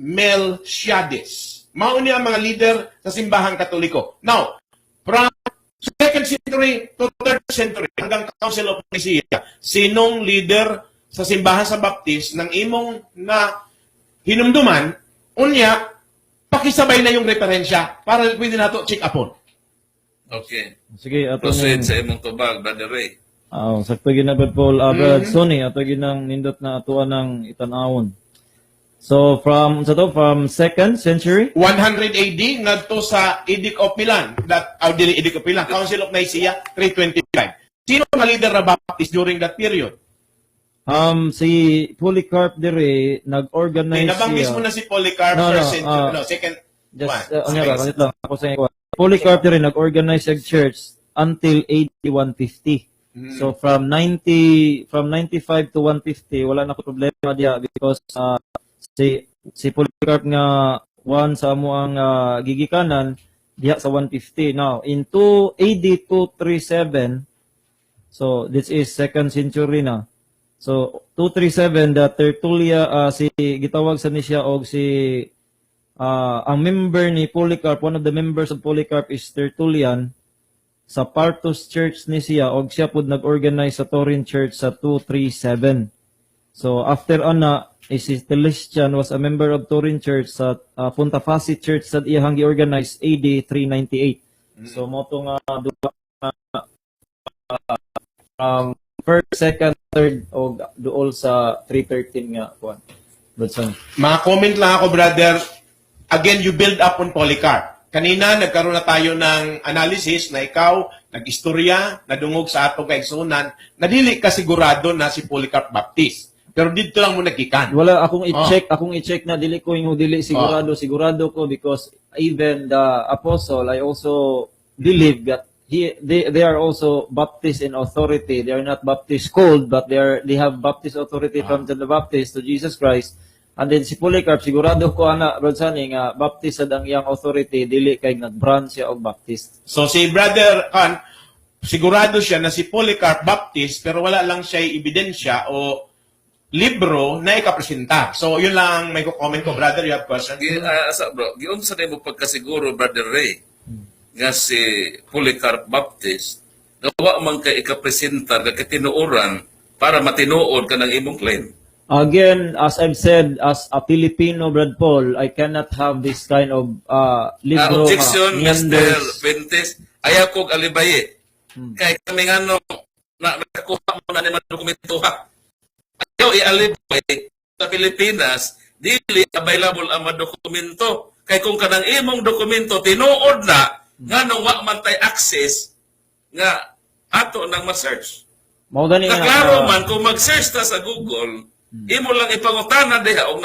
Melchiades. Mauni ang mga leader sa simbahang Katoliko. Now, from 2nd century to 3rd century hanggang Council of Nicaea, sinong leader sa simbahan sa Baptist ng imong na hinumduman, unya, pakisabay na yung referensya para pwede nato check upon. Okay. Sige, ato Proceed ni sa imong tubag, Brother Ray. sakto ginabad Paul, Brad Sonny, ato ginang nindot na atuan ng itanawon. So from 2nd century, 100 AD, ngadto sa Edict of Milan, Edict of Milan, Council of Nicaea, 325. Sino ang leader na Baptist during that period? si Polycarp dire nag-organize Nabanggis mo na si Polycarp, No, first century, no, second just one. ganit lang ako sa inyo. Polycarp dire nag-organize ang church until AD 150. So from 95 to 150 wala na ko problema diha because si Polycarp nga one sa amo ang gigikanan diha sa 150. Now in AD 237, so this is 2nd century na. So 237 the Tertulia si gitawag sa niya og ang member ni Polycarp, one of the members of Polycarp is Tertullian sa Parthos Church ni siya og siya pud nag-organize sa Turin Church sa 237. So after si Telestian was a member of Turin Church sa Punta Facit Church sa iyang gi-organize AD 398. So mo to nga first, second, third o duol sa 313 nga kuan. Budson. Mga comment lang ako, brother. Again, you build up on Polycarp. Kanina, nagkaroon na tayo ng analysis na ikaw, nag-istorya, nadungog sa atong kaigsunan, nadili ka sigurado na si Polycarp Baptist. Pero dito lang mo nagkikan. Wala akong i-check na dili ko yung dili sigurado ko because even the apostle I also believe that they are also Baptist in authority. They are not Baptist called, but they have Baptist authority from John the Baptist to Jesus Christ. And then si Polycarp, sigurado ko Rodsani, nga Baptist sad ang iyang authority, dili kay nag-branch siya og Baptist. So si Brother Khan, sigurado siya na si Polycarp Baptist, pero wala lang siya ebidensya o libro na ikapresenta. So yun lang may comment ko, brother. You have question? Bro, giunsa na mo pagkasiguro, Brother Ray, nga si Polycarp Baptist, gawa man kay ikapresenta ka tinuoran para matinuod ka ng imong claim. Again, as I've said, as a Filipino, Brad Paul, I cannot have this kind of libro. Objection, Mr. Fuentes, ayaw kong alibaye. Kaya kami nga nakakuha mo na naman dokumento ha. Ayaw i-alibay sa Pilipinas, dili available ang mga dokumento. Kaya kung kanang imong dokumento, tinuod na, nga nung wa man tay access, nga ato nang ma-search. Mao gani nga Naklaro man, kung mag-search ta sa Google, imo lang ipangutana diha o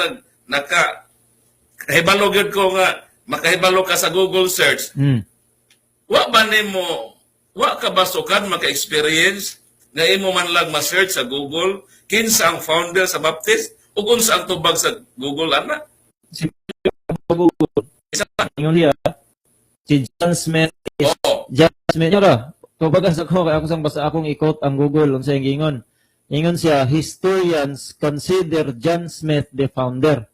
kahibalo gyud ko nga makahibalo ka sa Google search. Wa ba nimo wa ka basukan maka-experience nga imo man lang ma-search sa Google kinsa ang founder sa Baptist ug unsa ang tubag sa Google ana? si Google. Isa pa. Ingon niya, si John Smith is Oo. John Smith yara. Kumbaga sa ko kaya ako sang basa akong ikot ang Google unsa yung ingon. Ingon siya, historians consider John Smith the founder.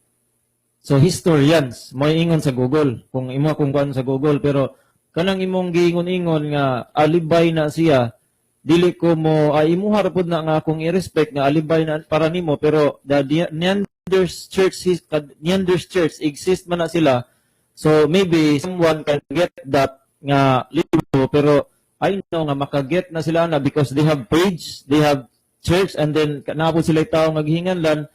So historians mo ingon sa Google kung imo kung kuan sa Google pero kanang imong giingon-ingon nga alibay na siya dili ko mo imuha ra pud na nga akong i-respect nga alibay na para nimo pero the Neander's church exist man na sila so maybe someone can get that nga libro pero I know nga makaget na sila na because they have page, they have church and then naapod sila tao nga gihinganlan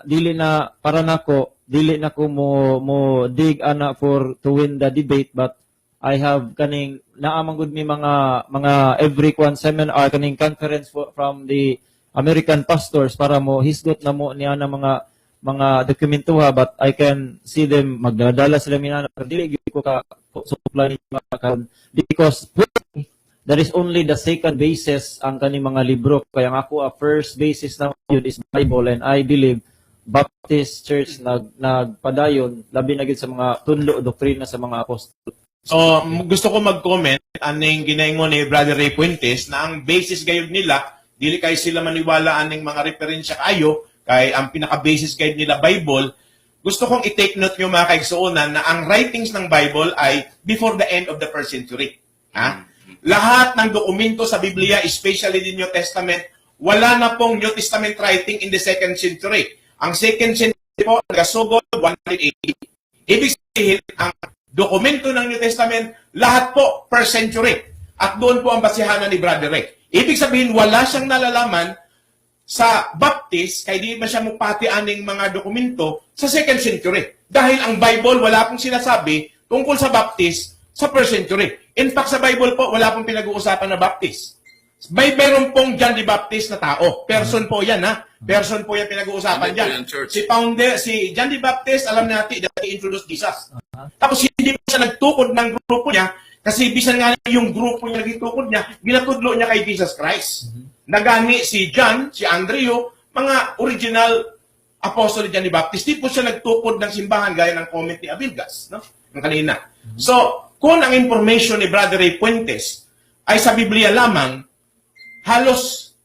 dili na para nako dili na ko mo dig ana for to win the debate but I have kaning naamang gud mi mga every one seminar kaning conference from the American pastors para mo hisgot na mo niya na mga dokumentuha but I can see them magdadala sila minana pero dili gyud ko ka supply ni because there is only the second basis ang kaning mga libro kaya nga ako first basis na yun is Bible and I believe Baptist Church nagpadayon labi na gid sa mga tunlo doktrina sa mga apostol. So, gusto ko mag-comment aning ginaingon ni Brother Ray Puentes na ang basis gayud nila, dili kay sila maniwala aning mga referensya kayo, kay ang pinaka-basis guide nila Bible. Gusto kong i-take note nyo mga kaigsuonan na ang writings ng Bible ay before the end of the first century. Ha? Lahat ng dokumento sa Biblia, especially the New Testament, wala na pong New Testament writing in the second century. Ang second century po, nagasugod 180. Ibig sabihin, ang dokumento ng New Testament, lahat po per century. At doon po ang basihanan ni Brother Rick. Ibig sabihin, wala siyang nalalaman sa Baptist, kaya di ba siya mupati aning mga dokumento sa second century. Dahil ang Bible, wala pong sinasabi tungkol sa Baptist sa first century. In fact, sa Bible po, wala pong pinag-uusapan na Baptist. Meron pong John the Baptist na tao. Person po yan, ha? Person po yan pinag-uusapan Ano po dyan. yan, church? Si John the Baptist, alam natin, that he introduced Jesus. Tapos hindi pa siya nagtukod ng grupo niya, kasi bisan nga yung grupo niya nagtukod niya, ginatudlo niya kay Jesus Christ. Nagani si John, si Andrew, mga original apostle ni John the Baptist. Di po siya nagtukod ng simbahan gaya ng comment ni Abilgas, no? Ng kanina. So, kung ang information ni Brother Ray Puentes ay sa Biblia lamang, halos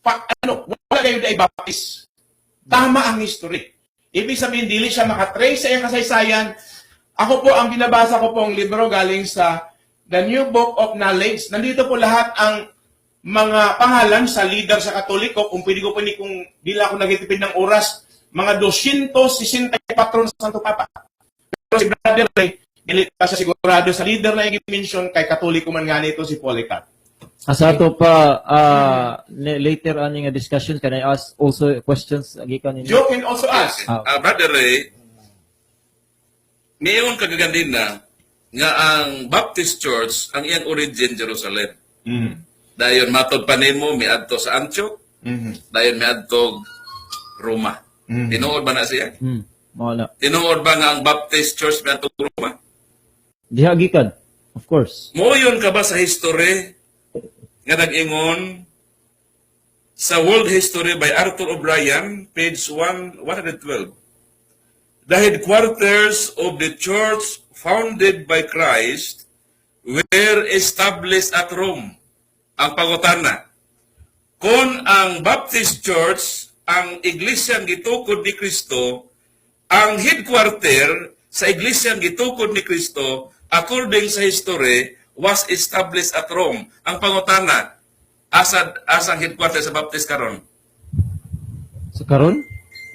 wala kayo na i-baptist. Tama ang history. Ibig sabihin, dili siya makatrace sa iyang kasaysayan. Ako po, ang binabasa ko pong libro galing sa The New Book of Knowledge. Nandito po lahat ang mga pangalan sa leader sa Katoliko. Kung pwede ko po kung dila ako nagtipid ng oras, mga 264 sa Santo Papa. Pero si Brother Ray, dili pa siya sigurado sa leader na yung mention kay Katoliko man nga nito si Polycarp. Sa ato pa later on nga discussion can I ask also questions gikan ninyo? Joe can also ask. Brother Ray, ngayon kagagandin na nga ang Baptist Church ang iyang origin Jerusalem. Dayon matod pa nimo miadto sa Antioch. Dayon miadto Roma. Tinuod ba na siya? Mawala. Tinuod ba nga ang Baptist Church miadto Roma? Diha gikan. Of course. Moyon ka ba sa history nga nag-ingon sa World History by Arthur O'Brien, page 112. The headquarters of the church founded by Christ were established at Rome. Ang pangutana, kung ang Baptist Church, ang iglesyang gitukod ni Kristo, ang headquarter sa iglesyang gitukod ni Kristo, according sa history, was established at Rome. Ang pangutana, asang headquarters sa Baptist karon? So karon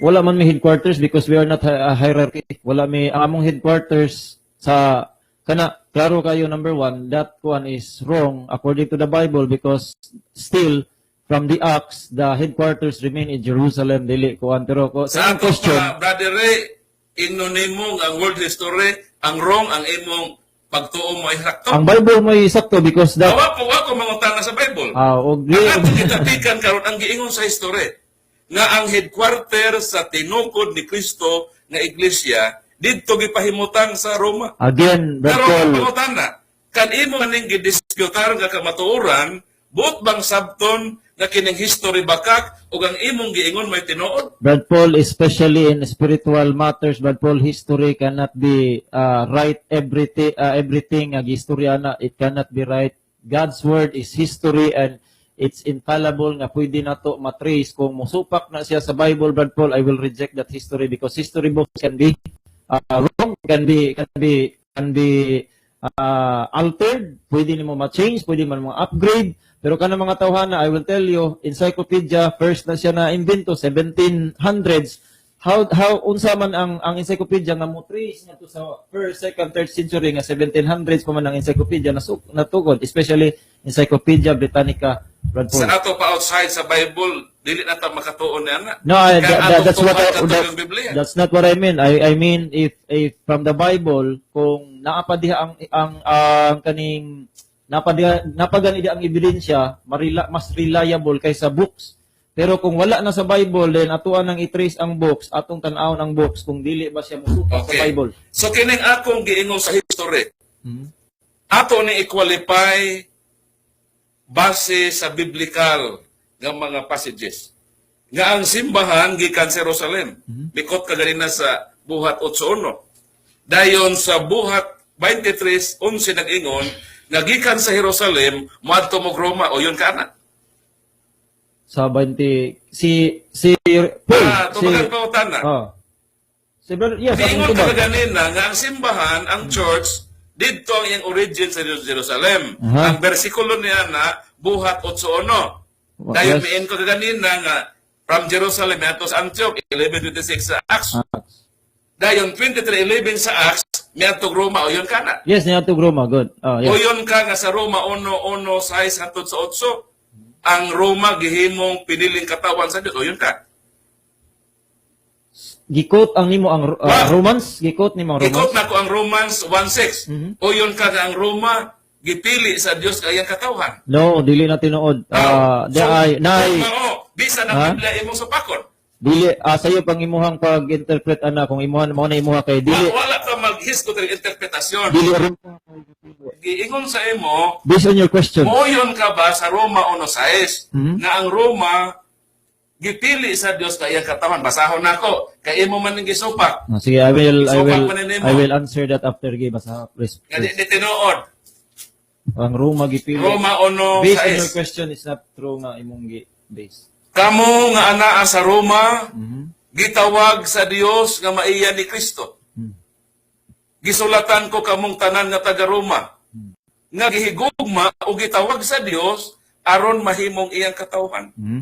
wala man may headquarters because we are not a hierarchy. Wala may ang among headquarters sa kana klaro kayo number one that one is wrong according to the Bible because still from the Acts the headquarters remain in Jerusalem dili kuan pero ko Sa ang ato question pa, Brother Ray, inunimong ang world history, ang wrong ang imong pagtuo mo ay sakto. Ang Bible mo sakto because that Wa ko mangutana sa Bible. og Ang ato gitatikan karon ang giingon sa history nga ang headquarter sa tinukod ni Kristo nga iglesia didto gipahimutang sa Roma. again, Brad Pero Paul, ang pangutana, kan imo ning gidisputar nga kamatuoran, buot bang sabton nga kining history bakak ug ang imong giingon may tinuod? Brad Paul, especially in spiritual matters, Brad Paul, history cannot be right everything nga gistorya na, it cannot be right. God's word is history and it's infallible nga pwede na to matrace. Kung musupak na siya sa Bible, Brad Paul, I will reject that history because history books can be wrong, can be altered, pwede nimo ma-change, pwede man mo upgrade, pero kanang mga tawhana, I will tell you, encyclopedia, first na siya na invento, 1700s, how unsa man ang encyclopedia nga mo trace nga to sa first, second, third century nga 1700s pa man ang encyclopedia natugod, especially Encyclopedia Britannica, Brad Paul. Sa ato pa outside sa Bible, dili na ta makatuon ni ana. No, Biblia. that's not what I mean. I mean if from the Bible kung naapadiha ang kaning napagani ang ebidensya, mas reliable kaysa books. Pero kung wala na sa Bible, then atuan nang i-trace ang books, atong tan-awon ang books kung dili ba siya musupak sa Bible. So kining akong giingon sa history, ato ni i-qualify base sa biblical nga mga passages. Nga ang simbahan gikan sa Jerusalem. Bikot ka ganina sa buhat 8:1. Dayon sa buhat 23:11 nag-ingon nga gikan sa Jerusalem moadto mo Roma o yun kana. Sa 20 si Paul, tumagan pa utana. Si brother, yes, Ingon ako ka ba? ganina nga ang simbahan, ang church, dito ang iyang origin sa Jerusalem. Aha. Ang bersikulo niya na buhat 8:1. Dayon Yes. miin ko ganina nga from Jerusalem ato sa Antioch 11:26 sa Acts. Dayon 23:11 sa Acts miadto Roma o yun kana. Yes, niya to Roma, good. O Yes. yun ka nga sa Roma 1:6 hangtod sa 8. Ang Roma gihimong piniling katawan sa Dios o yun ka. Gikot ang nimo ang Romans, gikot nimo ang Ikot Romans. na ko ang Romans 1:6. O yun ka nga ang Roma gipili sa Dios kayang katawan. No, dili na tinuod. Bisa na Ha? Biblia imong supakon. Dili sayo pang imuhang pag-interpret ana kung imuhan mo na imuha kay dili Wala ka mag-histo ng interpretasyon. dili rin Giingon sa imo, based on your question. moyon ka ba sa Roma 1:6 Mhm. na ang Roma gipili sa Dios kayang katawan. Basahon nako kay imo man ning gisupak. Sige, Supak pa ninyo. I will answer that after game sa press. Nga di tinuod. Ang Roma gipili. Roma Based on your 1:6. question is not true nga imong base. Kamo nga anaa sa Roma, Mhm. gitawag sa Dios nga maiya ni Kristo. Gisulatan ko kamong tanan nga taga Roma. Nga gihigugma o gitawag sa Dios aron mahimong iyang katawhan. Mhm.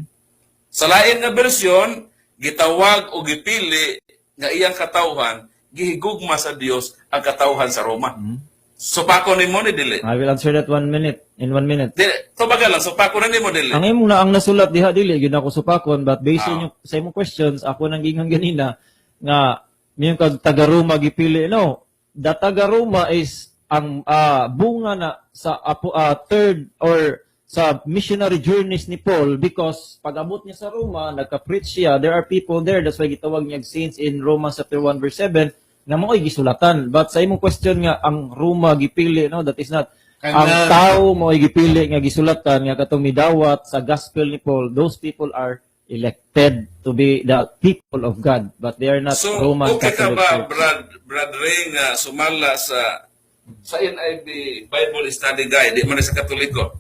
Sa lain nga bersyon, gitawag o gipili nga iyang katawhan, gihigugma sa Dios ang katawhan sa Roma. Supako nimo ni dili. I will answer that 1 minute. In 1 minute. Dili, tubaga lang, supako na nimo dili. Ang imong na ang nasulat diha dili gyud ako supakon but based on yung sa imong questions ako nang gingan ganina nga miyong kag taga Roma gipili no. The taga Roma is ang bunga na sa third or sa missionary journeys ni Paul because pag-abot niya sa Roma, nagka-preach siya, there are people there, that's why gitawag niya saints in Romans chapter 1 verse 7, nga mo'y gisulatan. But sa imong question nga, ang Roma gipili, no, that is not. Ang tao mo'y gipili nga gisulatan, nga katong midawat sa gospel ni Paul, those people are elected to be the people of God, but they are not So, Roman okay ka Catholic ba, Church. Brad Ray, nga sumala sa NIV Bible Study Guide, di man sa Katoliko,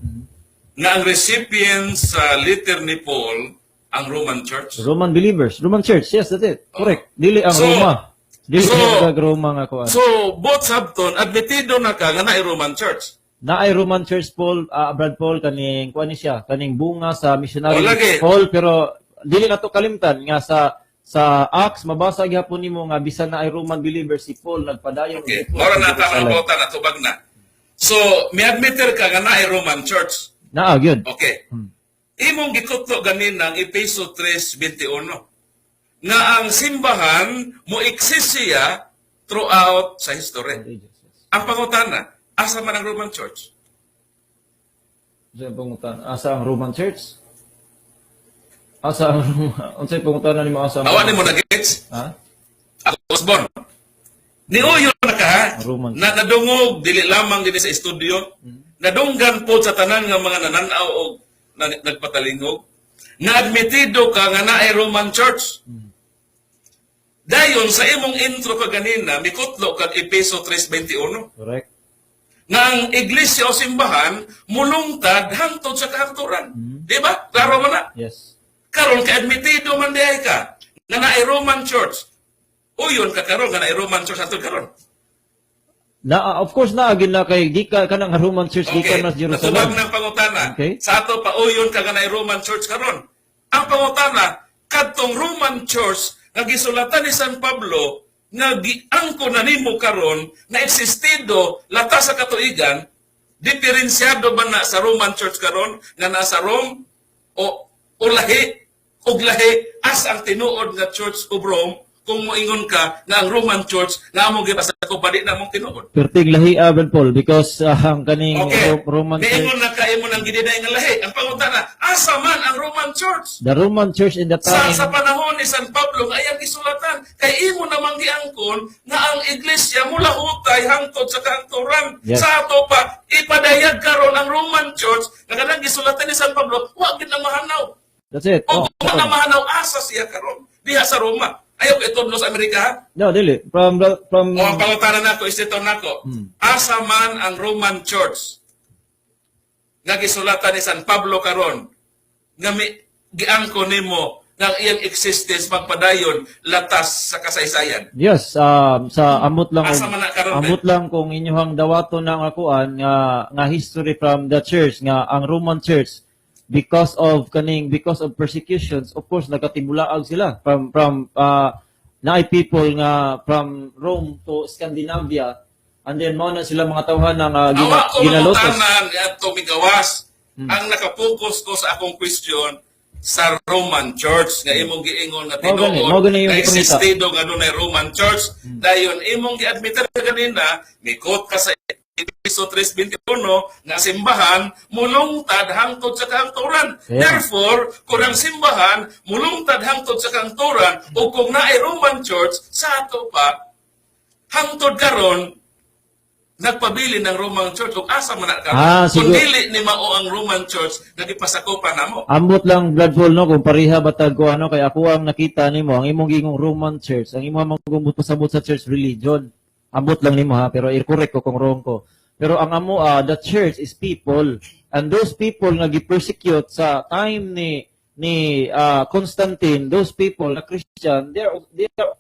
na ang recipient sa letter ni Paul, ang Roman Church. Roman believers, Roman Church, yes, that's it. Correct. Dili ang So- Roma. Dili so- ang Roma nga kuan. So, both sabton, admitido na ka nga na Roman Church. Na ay Roman Church Paul, Brad Paul kaning kuan ni siya, kaning bunga sa missionary O, lagi. Paul pero dili na to kalimtan nga sa Acts mabasa gyapon nimo nga bisan na ay Roman believer si Paul nagpadayon Okay. og Mora na Jerusalem. tama bota na tubag na. So, mi-admitter ka nga na Roman Church. Naa gyud. Okay. Imong gitutlo ganin ng Epeso 3:21 nga ang simbahan mo exist siya throughout sa history. Ang pangutana, Asa man ang Roman Church? Unsay pangutan? Asa ang Roman Church? Asa ang unsay pangutan nimo asa ang Awa ni mo na gets? Ha? Ako Osborn. Niuyo na ka, Roman. na nadungog, dili lamang din sa studio, nadunggan po sa tanan nga mga nananaw o nagpatalingog, na admitido ka nga na ay Roman Church. Dayon, sa imong intro ka ganina, mikutlo kag Epeso 3:21, Correct. nga ang iglesia o simbahan, mulungtad hangtod sa kahangturan. Di ba? Klaro mo na. Yes. Karon ka admitido man diay ka, nga na ay Roman Church. Uyon ka karon nga na ay Roman Church hangtod karon. Na of course na agin na kay di ka kanang Roman Church di ka na sa Natubag Jerusalem. ng pangutana. Okay. Sa ato pa uyon ka nga na ay Roman Church karon. Ang pangutana, kadtong Roman Church nga gisulatan ni San Pablo nga giangko na nimo karon na existido latas sa katuigan, diferensyado ba na sa Roman Church karon nga nasa Rome o lahi og lahi as ang tinuod nga Church of Rome kung moingon ka nga ang Roman Church nga amo gipasako pa di na mong tinuod. Perting lahi Brad Paul because ang kaning Okay. Roman Church, Niingon na kayo mo ng giniday nga lahi. Ang pangutana, asa man ang Roman Church? the Roman Church in the time Sa panahon ni San Pablo, nga iyang isulatan, kay imo namang giangkon na ang iglesia mula hutay hangtod sa kahangturan. Yes. Sa ato pa, ipadayag karon ang Roman Church, na kanang gisulatan ni San Pablo, wa gid na mahanaw. That's it. O kung na mahanaw, asa siya karon? Diha sa Roma. Ayaw itudlo sa Amerika, ha? No, dili. From O ang pangutana nako, isito nako, asa man ang Roman Church nga gisulatan ni San Pablo karon nga giangko nimo ng iyang existence magpadayon latas sa kasaysayan. yes, sa amot lang Asa man na karon, amot lang kung inyong dawaton ng akuan nga history from the church nga ang Roman Church because of persecutions, of course nakatibulaag sila from naay people nga from Rome to Scandinavia, and then mao na sila mga tawhan nga Awa ko ginalotos. mangutanan nga tumigawas. Ang nakapokus ko sa akong question sa Roman Church nga imong giingon nga Mao gani yung na ipangita. existido nga dunay Roman Church. Dayon imong giadmitter kanina, mikot ka sa Episo 3:21 nga simbahan mulungtad hangtod sa kahangturan. Yeah. Therefore, kung ang simbahan mulungtad hangtod sa kahangturan o kung naay Roman Church sa ato pa hangtod karon nagpabili ng Roman Church ug asa man na karon. Kung siguro- dili ni mao ang Roman Church nagipasakupan namo. Ambot lang Brad Paul no kung pareha batag ko ano kay ako ang nakita nimo ang imong gingong Roman Church, ang imong magumot pasabot sa church religion. Ambot lang nimo ha, pero i-correct ko kung wrong ko. Pero ang amo the church is people, and those people nga gi-persecute sa time ni Constantine, those people na Christian, they are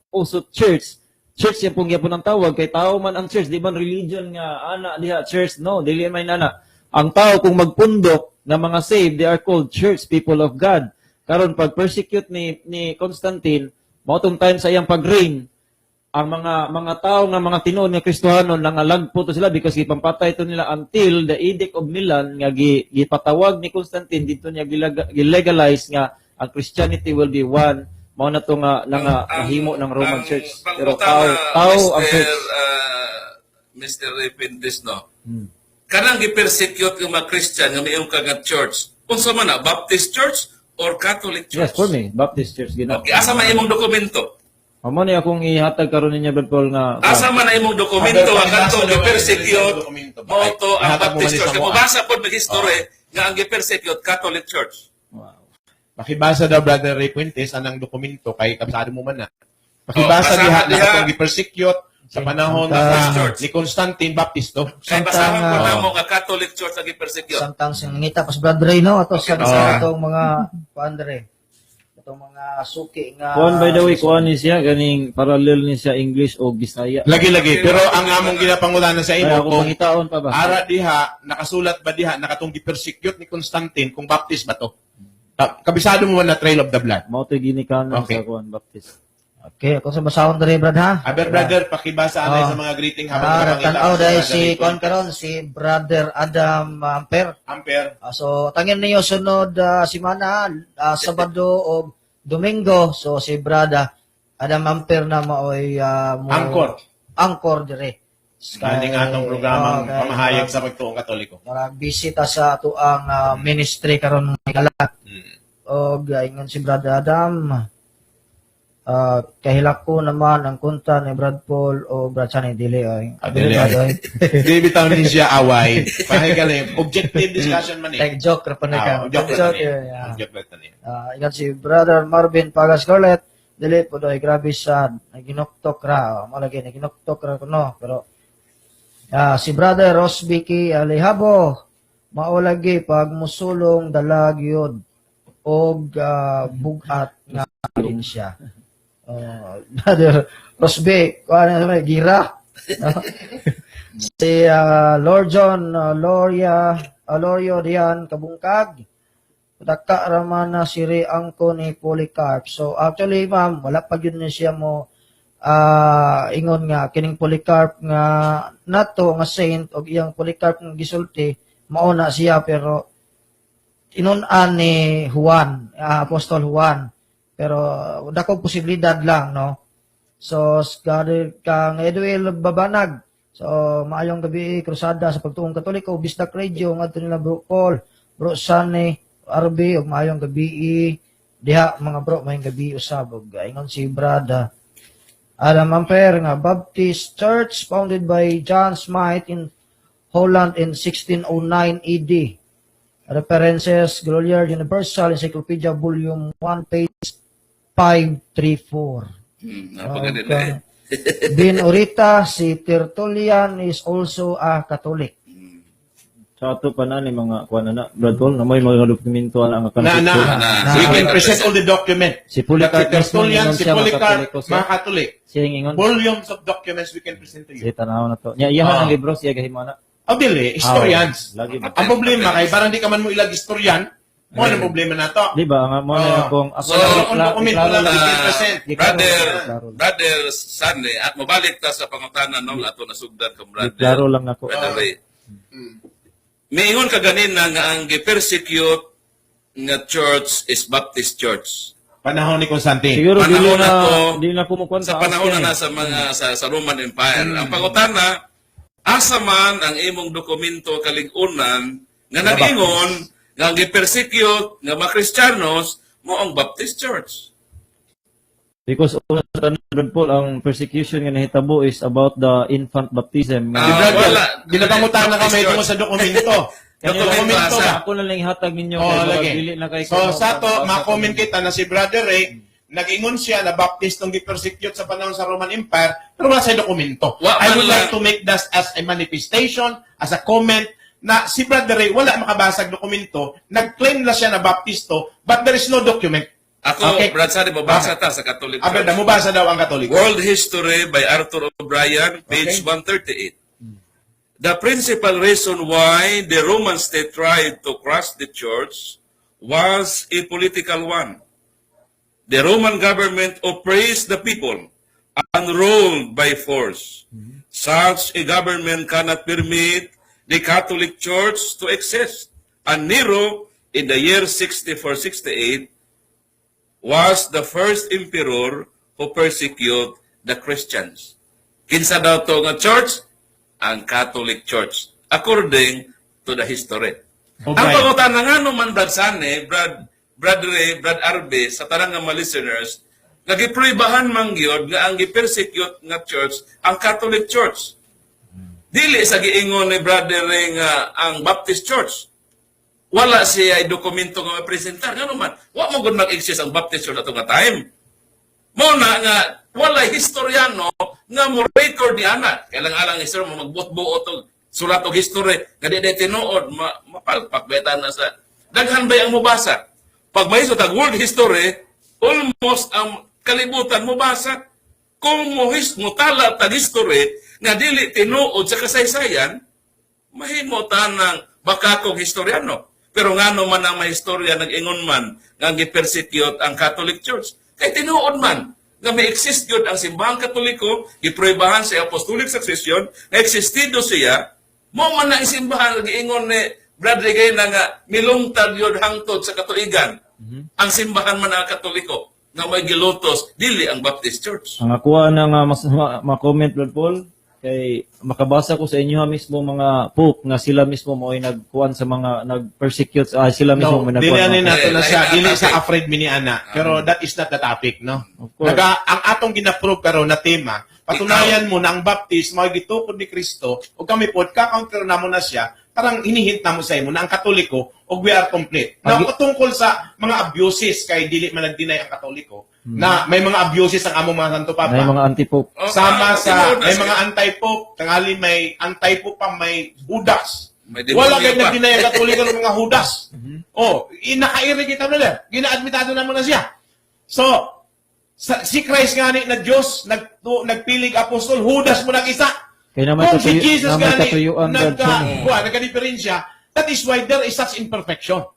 also church. Church yung pong yapon ang tawag kay tao man ang church, di man religion nga ana diha church, no, dili man ana. Ang tao kung magpundok nga mga saved, they are called church, people of God. Karon pag persecute ni Constantine, mao tong time sa iyang pag-reign, ang mga tao nga mga tinuod nga Kristohanon nangalagpo to sila because gipampatay to nila until the Edict of Milan nga gipatawag ni Constantine dito niya gilegalize nga ang Christianity will be one. Mao na to nga nahimo ng Roman Church. Pero tao ang church. Mr. Repintis, no? Kanang gi-persecute yung mga Christian nga mayong kagat church. Unsa man na, Baptist Church or Catholic Church? Yes, for me, Baptist Church gina. Okay, asa man imong dokumento? Amo ni akong ihatag karon ninyo Brad Paul nga Asa man na imong dokumento ang kanto gi-persecute Dokumento. mo to ang Ihatag mo man Baptist ni Church. Samoa. Mabasa pod mag history nga ang gi-persecute Catholic Church. Makibasa daw Brother Ray Puentes anang dokumento kay kabsado mo man na. Makibasa Oh, diha kasama diha. na atong gi-persecute sa panahon Baptist na Church. ni Constantine Baptisto. Kay Santang, basahan po ah, na mo nga Catholic Church ang gi-persecute. Samtang singita pas Brad Ray, no? Ato sa Ah. itong mga pandre. Itong mga suki nga Kuan by the way, kuan ni siya ganing parallel ni siya English o Bisaya. Lagi-lagi. Pero ang among ginapangulanan sa Ay imo ako kung pangitaon pa ba? ara diha, nakasulat ba diha, nakatong gi-persecute ni Constantine kung Baptist ba to? Kabisado mo man na Trail of the Blood. Mao to ginikanan Okay. sa kuan Baptist. Okay, ako sa basahon dere Brad ha. Aber brother, pakibasa anay Oh. sa mga greeting habang Ah, napakita tanaw sa dahil Brother si Ray Kuan Puentes. karon si Brother Adam Amper. Ampere. So tangin niyo sunod simana Sabado o Domingo, so si Brada Adam Amper na maoy Angkor. Angkor dire. Kaning atong programa kay- pamahayag sa pagtuong Katoliko. Marag bisita sa ato ang ministry karon mga kalat. O ingon si Brother Adam, kahilak ko naman ang kunta ni Brad Paul o Brad Sunny dili ay. Dili, ay. Di bitaw ni siya away. Pahay galing objective discussion man Like joke ra pa na ka. Joke Joke, lang yeah. Joke lang ni. Ingon si Brother Marvin Pagas Scarlett, dili po doy grabe sad. Naginuktok ra, malagi naginuktok ra kuno pero si Brother Ross Vicky Alejabo, maulagi pag musulong dalag yun og bugat nga din siya. Brother Ross B, kuha na gira. Si Lord John Lorio Dian Kabungkag, daka raman na siri angko ni Polycarp. So actually ma'am, wala pa yun na siya mo ingon nga kining Polycarp nga nato nga saint og iyang Polycarp nga gisulti mao na siya pero inunan ni Juan, Apostol Juan, pero dako posibilidad lang no. So kang Edwin Babanag, so maayong gabi krusada sa pagtuong Katoliko Bisdak Radio ngadto nila Bro Paul, Bro Sunny, RB ug maayong gabi diha mga bro, maayong gabi usab ug ingon si Brada Adam Amper nga Baptist Church founded by John Smythe in Holland in 1609 AD. References Gloriar Universal Encyclopedia Volume 1 page 534. Napaganda eh. Bin Orita, si Tertullian is also a Catholic. Sa ato pa na ni mga kuan na Brad Paul na may mga dokumento ang Na. We can present all the document. Si Polycarp Tertullian, si siya Polycarp, Katoliko mga Katolik. Siyang ingon. Volumes of documents we can present to Si you. tanaw na to. Nya iyahan ang libro siya gahimana. Dili, historians. Lagi ba? Ang problema kay parang di ka man mo ilag historian, mo ang problema na to. Di ba nga mo na akong ako So, kung dokumento lang, we can present. Brother Sunday, at mabalik ta sa pangutanan nung ato nasugdan kang Klaro brother. lang nako. Brother Ray. Miingon ka ganin na nga ang gi-persecute nga church is Baptist Church. Panahon ni Constantine. Siguro Panahon na to, di na kumukuan Sa panahon na nasa mga sa Roman Empire. Ang pangutana, asa man ang imong dokumento kaligunan nga nag-ingon nga ang gi-persecute nga mga Kristiyanos mo ang Baptist Church. Because una sa Brad Paul ang persecution nga nahitabo is about the infant baptism. Di Brad, wala. ginapangutan na kami Baptist tungkol sa dokumento. Kanya dokumento asa. ba? Ako na lang ihatag ninyo Oh, kay lagi. dili na kay So, sa to, ma-comment kita na si Brother Ray, nag-ingon siya na Baptist nung gi-persecute sa panahon sa Roman Empire, pero wala sa dokumento. Wa I man would lang. like to make that as a manifestation, as a comment, na si Brother Ray wala makabasag dokumento, nag-claim na siya na Baptisto, but there is no document. Ako, Okay. Brad Sari, babasa ta sa Catholic Abeda, Church. mubasa daw ang Katoliko. World History by Arthur O'Brien, page Okay. 138. The principal reason why the Roman state tried to crush the church was a political one. The Roman government oppressed the people and ruled by force. Such a government cannot permit the Catholic Church to exist. And Nero, in the year 64-68, was the first emperor who persecuted the Christians. Kinsa daw to nga church? Ang Catholic Church, according to the history. Okay. Ang pangutan na nga naman, Brad Sane, Brad Ray, Brad Arbe, sa tarang nga mga listeners, nagiproibahan mangyod nga ang gi-persecute nga church, ang Catholic Church. Dili sa giingon ni Brother Ray nga ang Baptist Church. Wala siya ay dokumento nga mapresentar. Nga naman, wa mo gud mag-exist ang Baptist Church ato nga time. Muna nga, wala historyano nga mo record ni anak. Kailang alang history mo magbut-buot og sulat og history nga di tinuod mapalpak beta na sa daghan ba ang mubasa. Pag may tag world history, almost ang kalibutan mubasa. Kung mo tala tag history nga dili tinuod sa kasaysayan, mahimo tanang baka kong historyano. Pero nga man ang mga historya nag-ingon man nga gi-persecute ang Catholic Church. Kay tinuod man nga may exist yun ang simbahang Katoliko, giproibahan sa apostolic succession, nga existido siya, mo man na simbahan giingon ni Brad Regay na nga milungtad yun hangtod sa katuigan. Ang simbahan man ang Katoliko nga may gilutos, dili ang Baptist Church. Ang akuha na nga mas ma-comment Brad Paul Kay makabasa ko sa inyo mismo mga pope nga sila mismo mo ay nagkuan sa mga nag-persecute sila mismo No, mo dili nagkuan. nato na siya, Lain dili ang sa topic. afraid miniana. Pero that is not the topic, no? Of course. Ang atong gina-prove karon na tema, patunayan mo na ang baptist mao gitukod ni Kristo ug kami pod ka-counter namo na siya, parang hinihint na mo sa imo na ang Katoliko ug we are complete. Now, tungkol sa mga abuses kay dili man nag-deny ang Katoliko na may mga abuses ang among mga Santo Papa. May mga anti-pope. Sama sa tinuod na may siya. mga anti-pope, tangali may anti-pope pa, may Judas. May demonyo Wala kay pa. nagdinay ang Katoliko ng mga Judas. Oh, inakairi kita nila. Gina-admitado na mo na siya. So, si Christ nga na Diyos, nagpilig apostol, Judas mo nag-isa. Kaya naman Kung si Jesus naman nga katuyuan nagka-diferensya, that is why there is such imperfection.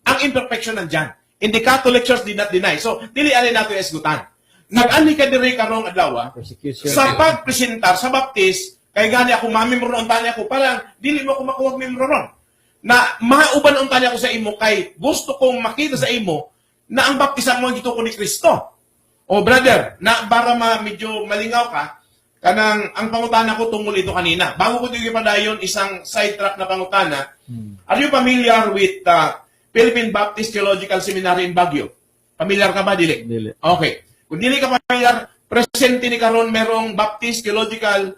Ang imperfection nandyan. In the Catholic Church did not deny. So, dili alin nato esgutan. Nag-ani ka diri karong adlaw persecution. sa pagpresentar sa baptist, kay gani ako mamembro ang tani ako, parang dili mo ako makuha membro ron. Na mauban ang tani ako sa imo kay gusto kong makita sa imo na ang baptisan mo ang gituko ni Kristo. O brother, na para medyo malingaw ka, kanang ang pangutana ko tungkol ito kanina. Bago ko ito ipadayon isang sidetrack na pangutana, are you familiar with Philippine Baptist Theological Seminary in Baguio? Familiar ka ba, dili? Dili. Okay. Kung dili ka familiar, presente ni karon merong Baptist Theological,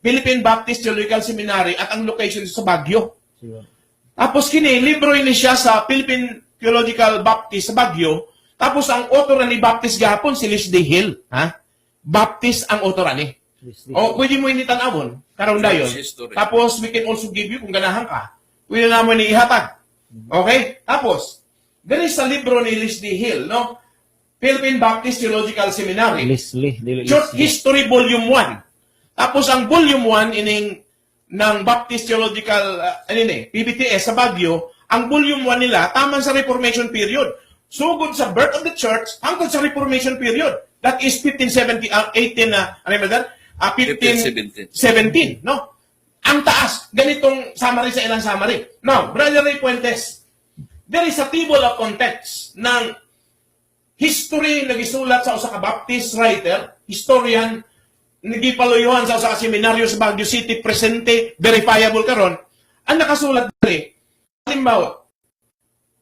Philippine Baptist Theological Seminary at ang location sa Baguio. Tapos kini, libro ini siya sa Philippine Theological Baptist sa Baguio. Tapos ang author ni Baptist gahapon, si Leslie Hill. Ha? Baptist ang author ni. O, pwede mo initanawon, karon dayon. History. Tapos, we can also give you, kung ganahan ka, pwede naman ni ihatag. Okay? Tapos, there is a libro ni Leslie Hill, no? Philippine Baptist Theological Seminary. Leslie, dili Church Leslie. History Volume 1. Tapos, ang Volume 1 ng Baptist Theological, PBTS sa Baguio, ang Volume 1 nila, taman sa Reformation period. Sugod sa birth of the church, hanggang sa Reformation period. That is 1517, 1517, no? Ang taas, ganitong summary sa ilang summary. Now, Brother Ray Puentes, there is a table of contents ng history na gisulat sa usa ka Baptist writer, historian, nagipaluyuhan sa usa ka seminaryo sa Baguio City, presente, verifiable karon. Ang nakasulat diri, halimbawa,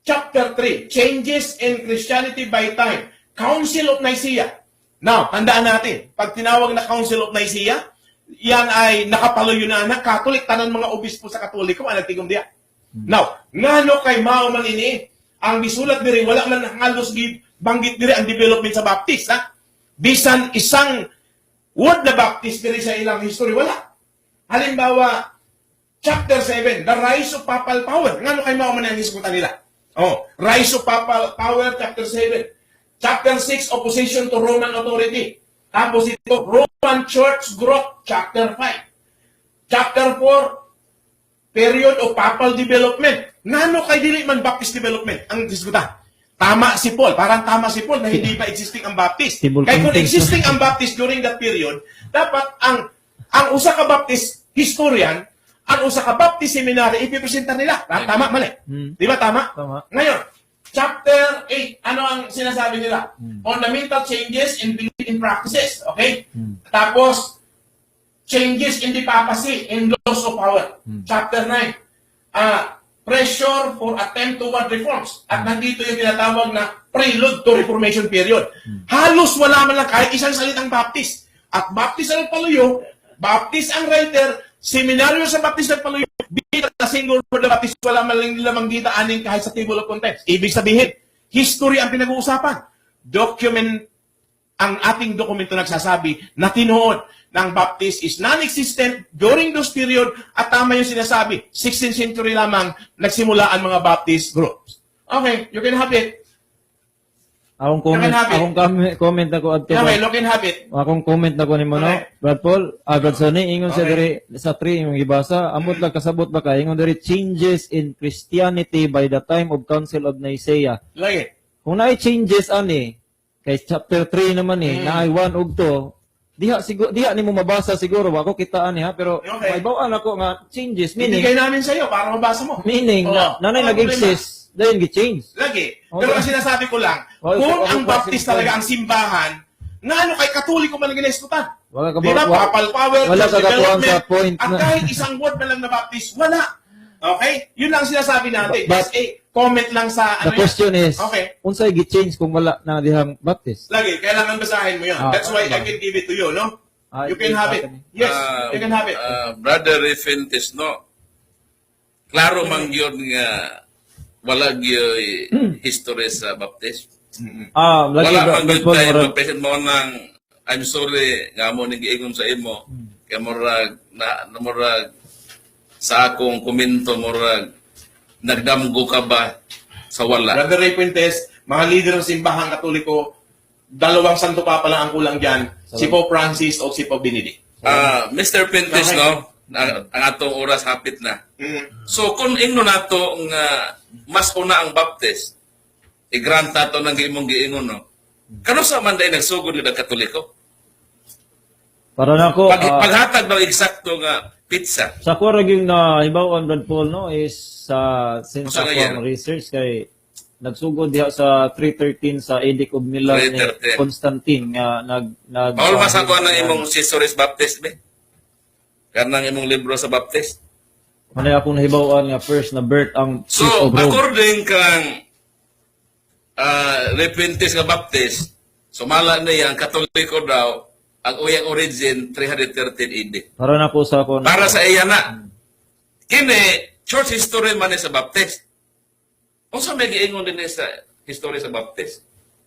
Chapter 3, Changes in Christianity by Time, Council of Nicaea. Now, tandaan natin, pag tinawag na Council of Nicaea, yan ay nakapaluyo na Catholic, tanan mga obispo sa Katoliko, ang nagtigom diya. Now, ngano kay mao man ini, ang gisulat diri, wala man halos banggit diri ang development sa Baptist, ha? Bisan isang word na Baptist diri sa ilang history, wala. Halimbawa, Chapter 7, The Rise of Papal Power. Ngano kay mao man ang hisgutan nila? Oh, Rise of Papal Power, Chapter 7. Chapter 6, Opposition to Roman Authority. Tapos ito, Roman Church Growth, Chapter 5. Chapter 4, Period of Papal Development. Nano kay dili man Baptist Development ang diskuta? Tama si Paul, parang tama si Paul na hindi pa existing ang Baptist. Tibul Kaya kung context. existing ang Baptist during that period, dapat ang usa ka Baptist historian, ang usa ka Baptist seminary, ipipresenta nila. Tama, mali. Di ba tama? Tama. Ngayon, Chapter 8, ano ang sinasabi nila? Fundamental changes in belief and practices. Okay? Tapos, changes in the papacy and laws of power. Chapter 9, pressure for attempt toward reforms. At nandito yung tinatawag na prelude to Reformation period. Halos wala man lang kahit isang salitang Baptist. At Baptist ang paluyo, Baptist ang writer, seminaryo sa Baptist ang paluyo, bilang na single word na Baptist, wala man lang nila manggita aning kahit sa table of contents. Ibig sabihin, history ang pinag-uusapan. Document, ang ating dokumento nagsasabi na tinuod ng Baptist is non-existent during those period at tama yung sinasabi, 16th century lamang nagsimula ang mga Baptist groups. Okay, you can have it. Akong You can have it. comment ako adto. Okay, look and have it. Akong comment na ko ni mo, no? Okay. Brad Paul, Brad Sonny, ingon siya Okay. diri sa 3 yung ibasa, amot lang kasabot ba ka, ingon diri changes in Christianity by the time of Council of Nicaea. Lagi. Kung naay changes ani, kay chapter 3 naman naay 1 ug 2, diha nimo mabasa siguro, ako kitaan ha, pero Okay. may bawaan ako nga changes, meaning, Ibigay namin sa iyo para mabasa mo. na nanay Walang nag-exist, dayon gi-change. Lagi. Okay. Pero ang sinasabi ko lang, Okay, kung so, ang ako Baptist klase- talaga ang simbahan Nga ano kay Katoliko man giniskutan. Wala ka Di ba? ba? Papal power, Wala church ka katuwang development, sa point at na. kahit isang word na lang na baptist, wala. Okay? Yun lang sinasabi natin. But- Just comment lang sa The ano yan. question is, Okay. unsay gi-change kung wala na dihang baptist? Lagi, kailangan basahin mo yun. Ah, That's why I tama. can give it to you, no? Ah, You can have it. Yes, you can have it. Brother Refintis, no? Klaro man yun nga wala gyud history sa baptist. Lagi Wala ba- man yun Paul, tayo murag- magpresent mo ng I'm sorry nga mo ning giingon sa imo. Kaya murag na murag sa akong komento murag nagdamgo ka ba sa wala. Brother Ray Puentes, mga leader ng simbahang katoliko, dalawang santo papa lang ang kulang dyan. Si Pope Francis o si Pope Benedict. Mr. Pintis, Okay. no? Ang atong oras hapit na. Mm. So kung ingno nato nga mas una ang baptist, i-grant nato ng imong giingon, no? Kano sa man dahil nagsugod ng Katoliko? Para na ko, Paghatag ng eksakto nga pizza. sa ko raging na hibaw-an Brad Paul, no, is since Usa nga ako yan? ang research kay nagsugod diha sa 313 sa Edict of Milan ni 313. Constantine nga nag Paul, masako ng imong Cicero's Baptist, be? Kanang imong libro sa Baptist. Manay akong nahibaw-an nga first na birth ang So, Chief of Rome. according kang Repentis nga Baptist, sumala na yan, Katoliko daw, ang uyang origin, 313 AD. Para na ko sa ako Para sa iya na. Kini, church history man ni sa Baptist. Kung sa may giingon din ni sa history sa Baptist.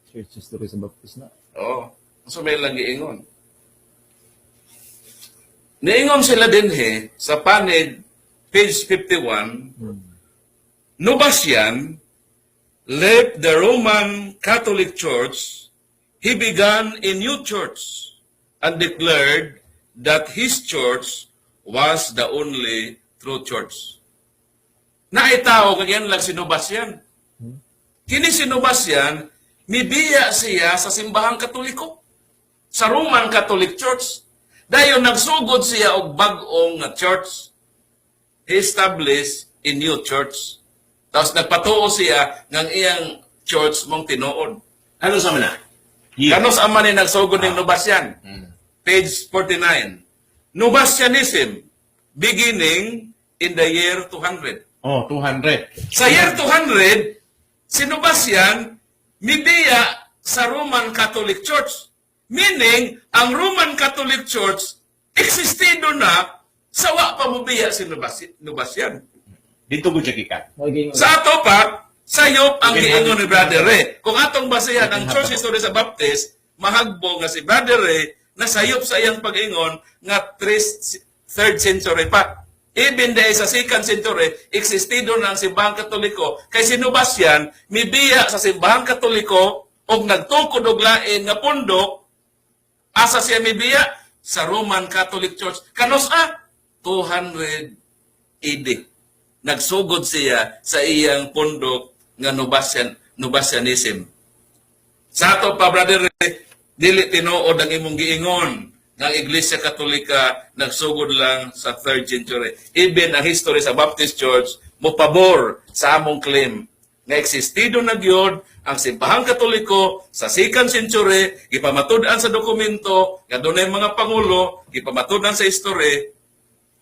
church history sa Baptist na. Oo. Kung sa may lang giingon. Niingon sila din sa panid, page 51, Novatian left the Roman Catholic Church. He began a new church and declared that his church was the only true church. Naitaw kagyan lang si Novatian. Kini si Novatian, mibiya siya sa simbahang Katoliko, sa Roman Catholic Church. Dayon nagsugod siya og bag-ong nga church. He established a new church. Tapos nagpatuo siya ng iyang church mong tinuod. Ano sa mana? Kanos ang man ni nagsugod ng Novatian? Page 49. Novatianism, beginning in the year 200. Oh, 200. Sa year 200, si Novatian mibiya sa Roman Catholic Church. Meaning, ang Roman Catholic Church existido na sa wa pa mobiya si Novatian. Dito ko ka. Maging Sa ato pa, sayop ang Okay, giingon ni happy- Brother Ray. Kung atong basehan ang church history sa Baptist, mahagbo nga si Brother Ray na sayop sa iyang pag-ingon nga 3rd century pa. Even dahil sa 2nd century, existido na ang simbahang Katoliko. Kay si Novatian, mibiya sa simbahang Katoliko o nagtukod og lain nga pundok, asa siya mibiya? Sa Roman Catholic Church. Kanos 200 AD. Nagsugod siya sa iyang pundok nga Novatianism. Sa ato pa, Brother Ray, dili tinuod ang imong giingon ng Iglesia Katolika nagsugod lang sa 3rd century. Even ang history sa Baptist Church mo pabor sa among claim nga existido na gyud ang simbahang Katoliko sa 2nd century, gipamatud-an sa dokumento nga dunay mga pangulo, gipamatud-an sa history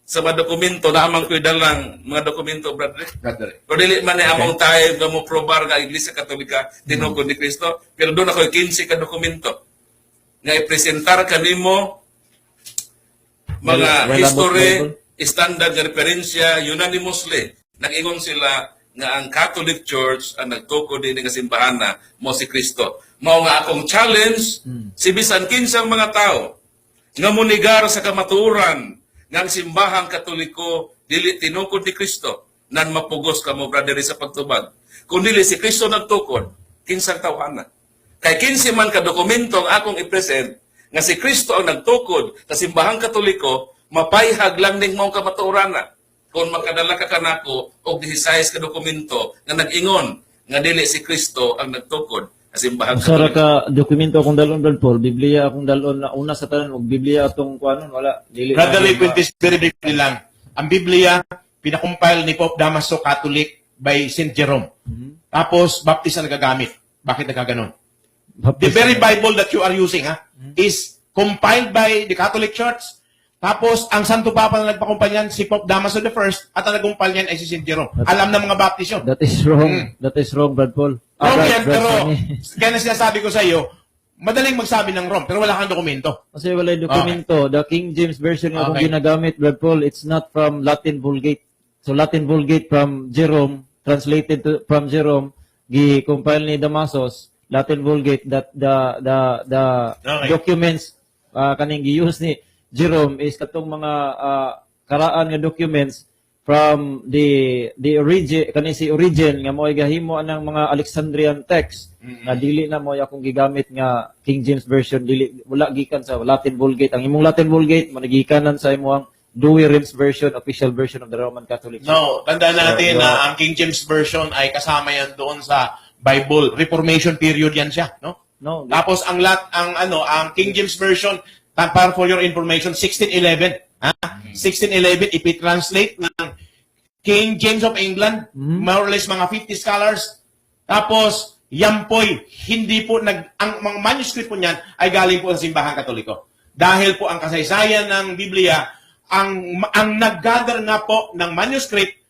sa mga dokumento na amang ko'y dalang mga dokumento, brother. Brother. Pero dili man ni among tayo nga mo probar nga Iglesia Katolika tinugod ni Kristo, pero doon ako'y 15 ka dokumento nga ipresentar kanimo mga Well, history, Bible. standard nga referensya, unanimously. Nag-ingon sila nga ang Catholic Church ang nagtukod din nga simbahan na mo si Kristo. Mao nga akong challenge, si bisan kinsang mga tao nga munigar sa kamatuoran nga ang simbahang Katoliko dili tinukod ni Kristo nan mapugos ka mo brother sa pagtubag. Kung dili si Kristo nagtukod, kinsang tawhana. Kay kinsi man ka dokumento ang akong i-present nga si Kristo ang nagtukod sa simbahang Katoliko, mapayhag lang ning mong kamatuoran na. Kung makadala ka kanako og 16 ka dokumento nga nag-ingon nga dili si Kristo ang nagtukod sa simbahang Sara Katoliko. ka dokumento akong dalon Brad Paul, Biblia akong dalon na una sa tanan og Biblia atong kuanon wala dili. Brother na- Ray Puentes, very briefly lang. Ang Biblia, pinakumpile ni Pope Damaso Catholic by St. Jerome. Tapos, Baptist ang nagagamit. Bakit nagkaganon? The very Bible that you are using is compiled by the Catholic Church. Tapos, ang Santo Papa na nagpakumpal si Pope Damaso I, at ang nagkumpal niyan ay si St. Jerome. Alam ng mga Baptist yun. That is wrong. That is wrong, Brad Paul. Wrong yan, Brad pero Sonny. kaya na sinasabi ko sa iyo, madaling magsabi ng wrong, pero wala kang dokumento. Kasi wala yung dokumento. The King James Version nga kung ginagamit, Brad Paul, it's not from Latin Vulgate. So Latin Vulgate from Jerome, translated from Jerome, gi-compile ni Damasus, Latin Vulgate, that the documents kaning gi-use ni Jerome is katong mga karaan nga documents from the origin si origin nga mo'y gahimo anang mga Alexandrian text nga dili na mo akong gigamit nga King James Version, dili wala gikan sa Latin Vulgate. Ang imong Latin Vulgate managikanan sa imong Dewey Reams version, official version of the Roman Catholic Church. No, tandaan natin na ang King James Version ay kasama yan doon sa Bible. Reformation period yan siya, no? No. Tapos ang King James Version, para for your information, 1611. 1611, if we translate ng King James of England, more or less mga 50 scholars. Tapos, yan po'y, hindi po, ang mga manuscript po niyan ay galing po sa simbahan katoliko. Dahil po ang kasaysayan ng Biblia, ang nag-gather nga po ng manuscript,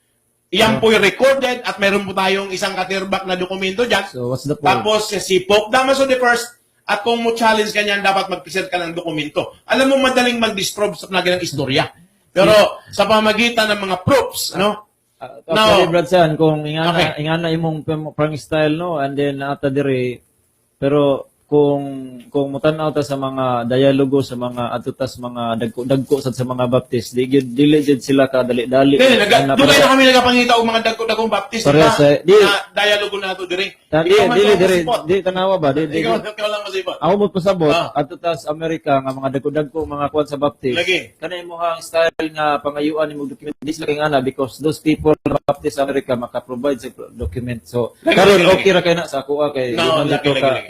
yan po'y recorded at meron po tayong isang katirbak na dokumento dyan. So, what's the point? Tapos, si Pope Damaso I, at kung mo challenge ka niyan, dapat mag-present ka ng dokumento. Alam mo, madaling mag-disprove sa ng istorya. Pero sa pamagitan ng mga proofs, ano? Actually, Brad San, kung ingana imong pang style, no, and then ata dire, pero kung mutanaw ta sa mga dialogo sa mga atutas mga dagko sad sa mga Baptist, dili jud sila ka dali-dali. Doon na kami nagapangita og mga dagko-dagkong Baptist na dialogo na ato dire. Di tanawa ba? Ikaw lang masipot. Ako mo pasabot atutas Amerika nga mga dagko-dagko mga kuan sa Baptist. Kanay mo hang style nga pangayuan nimo document dis lagi nga because those people Baptist America maka-provide sa document. So karon okay ra kay na sa kuha kay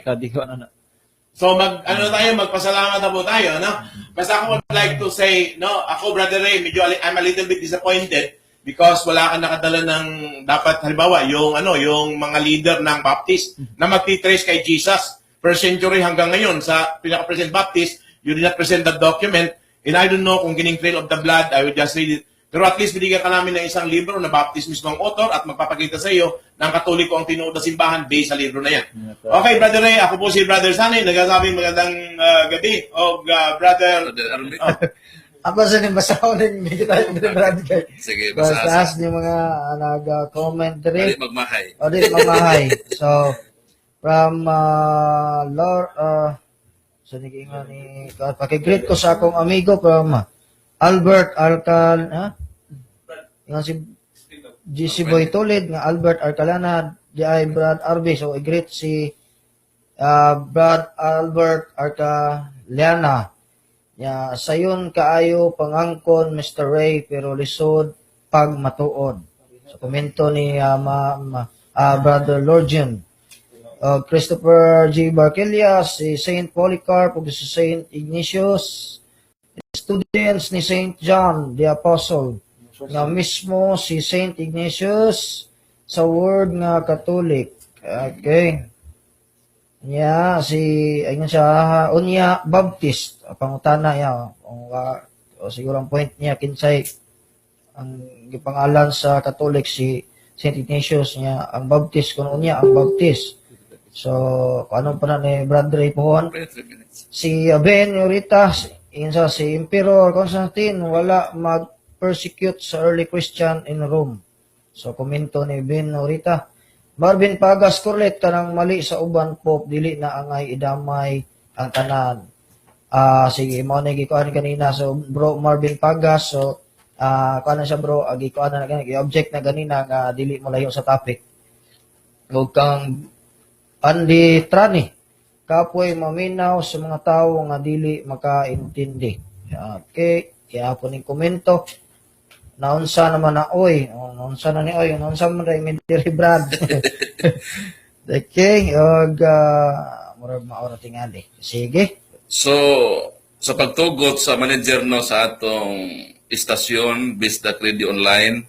kadiho na. So magpasalamat na po tayo, no? Basta ako would like to say, no, ako Brother Ray, medyo I'm a little bit disappointed because wala kang nakadala ng dapat halimbawa yung mga leader ng Baptist na magti-trace kay Jesus. First century hanggang ngayon sa pinaka-present Baptist, you did not present that document and I don't know kung gining Trail of the Blood, I would just read it. Pero at least binigyan ka namin ng isang libro na Baptist mismo ang author at magpapakita sa iyo ng Katoliko ang tinuod na simbahan based sa libro na yan. Okay, Brother Ray, ako po si Brother Sanay, nagsasabi magandang gabi. Brother Arvin. Ako sa basahon ng hindi tayo Brad kay. Sige, Basaas ni mga nag-comment Dili dire. magmahay. O di mamahay. So from Lord so naging ni pakigreet ko sa akong amigo from Albert Alcal, yung si GC Boy Tulid, nga Albert Arcalana, di ay Brad Arby. So, i-greet si Brad Albert Arcalana. Sayon kaayo pangangkon, Mr. Ray, pero lisod pag matuod. So, komento ni Brother Lorgian. Christopher G. Barkelia, si Saint Polycarp, ug si Saint Ignatius, students ni Saint John the Apostle, nga mismo si Saint Ignatius sa word nga Catholic. Okay. Ayun siya, unya Baptist, pangutana niya, o siguro ang point niya, kinsay, ang gipangalan sa Catholic si Saint Ignatius niya, ang Baptist, kung unya, ang Baptist. So, kung ano pa na ni Brad Ray pohon, si Ben Yorita, si Emperor Constantine, wala mag-persecute sa early Christian in Rome. So, komento ni Ben Yorita, Marvin Pagas, correct, kanang mali sa uban Pope, dili na angay idamay ang tanan. Sige, mo na gikuan kanina. So, bro, Marvin Pagas, so, kuan na siya bro, gikuan na ganina, i-object na ganina nga dili mo layo sa topic. Huwag kang Andy Trani, kapoy maminaw sa mga tao nga dili makaintindi. Okay, kaya po ni komento. Naunsa naman na oy, naunsa na ni oy, naunsa man ray Midiri Brad. Okay, murag maora tingali. Sige. So, sa pagtugot sa manager no sa atong istasyon, Bisdak Radio Online,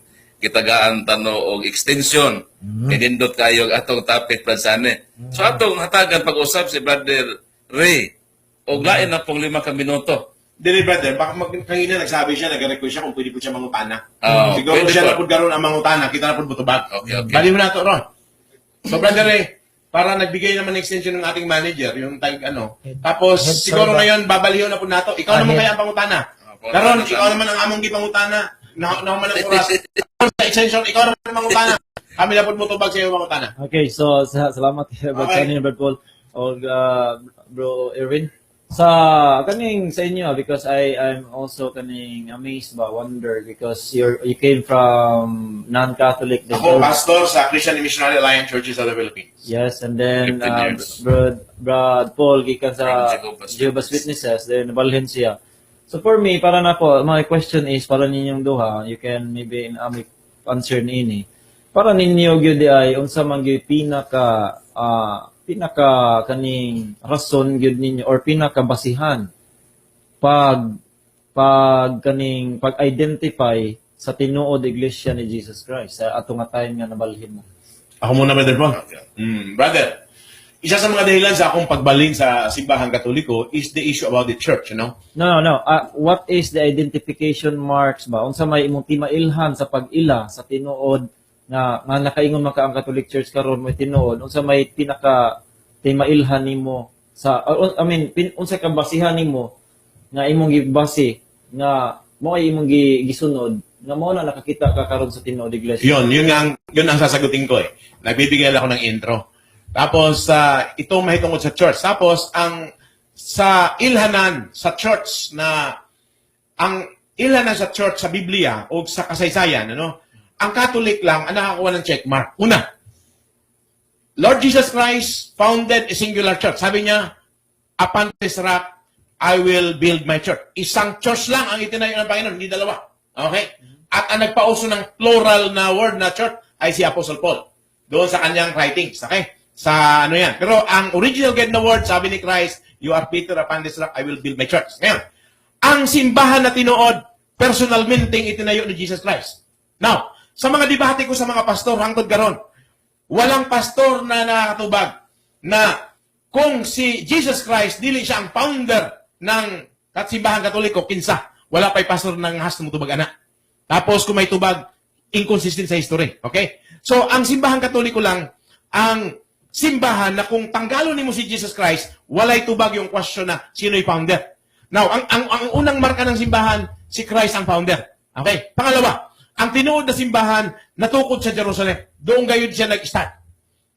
gitagaan tano og extension. Kinindot kayo ang atong topic Brad Sane. So atong hatagan pag-usap si Brother Ray. Og lain na pong 5 ka minuto. Dili, brother, baka kanina nagsabi siya, nag-request siya kung pwede po siya mangutana. Siguro pwede siya po. na po garon ang mangutana, kita na po butubag. Okay. Bali mo na ito, Ron. So, brother Ray, para nagbigay naman ng extension ng ating manager, yung tag ano. Tapos, Head siguro server. ngayon, babaliho na po nato. Ikaw naman kaya ang pangutana. po, Karon, pangutana. ikaw naman ang among gipangutana. Naman ang oras. Sa extension, ikaw naman ang mangutana. Kami na po butubag sa iyo mangutana. Okay, so salamat Brad Okay. Sunny, Brad Paul, o Bro Erwin. Sa inyo, because I'm also amazed ba, wonder, because you came from non-Catholic. Ako, pastor sa Christian Missionary Alliance Churches of the Philippines. Yes, and then 15 years. Brad Paul gikan sa From Jehovah's Witnesses, then nabalhin siya. So for me, para na po, my question is para ninyong duha, you can maybe answer niini. Para ninyo gyud ay unsa man gyud pinaka kaning rason gyud ninyo or pinaka basihan pag identify sa tinuod iglesia ni Jesus Christ sa atong nga time nga nabalhin mo. Ako muna, Brother Paul. Okay. Brother, isa sa mga dahilan sa akong pagbalin sa simbahang katoliko is the issue about the church, you know? No. What is the identification marks ba? Unsa may imong timailhan sa pag-ila sa tinuod nga nakaingon man ka ang Catholic Church karon mo tinuod? Unsa may pinaka timailhan nimo sa unsa ka basihan nimo nga imong gibase nga mo ay imong gisunod nga mo na nakakita ka karon sa tinuod iglesia? Yun ang sasagutin ko eh. Nagbibigay ako ng intro. Tapos, ito mahitungkol sa church. Tapos, sa ilhanan sa church ang ilhanan sa church sa Biblia o sa kasaysayan, ano? Ang Catholic lang ang nakakuha ng checkmark. Una, Lord Jesus Christ founded a singular church. Sabi niya, upon this rock, I will build my church. Isang church lang ang itinayo ng Panginoon, hindi dalawa. Okay? At ang nagpauso ng plural na word na church ay si Apostle Paul. Doon sa kanyang writings. Okay? Sa ano yan. Pero ang original get na word, sabi ni Christ, you are Peter, upon this rock, I will build my church. Ngayon, ang simbahan na tinuod, personalmente itinayo ni Jesus Christ. Now, sa mga debate ko sa mga pastor, hangtod karon, walang pastor na nakatubag na kung si Jesus Christ, dili siya ang founder ng simbahan katoliko, kinsa, wala pa'y pastor ng has na mutubag ana. Tapos kung may tubag, inconsistent sa history. Okay? So, ang simbahan katoliko lang, ang simbahan na kung tanggalon nimo si Jesus Christ, walay tubag yung question na sino'y founder. Now, ang unang marka ng simbahan, si Christ ang founder. Okay? Pangalawa, ang tinuod na simbahan, natukod sa Jerusalem. Doon gayon siya nag-start.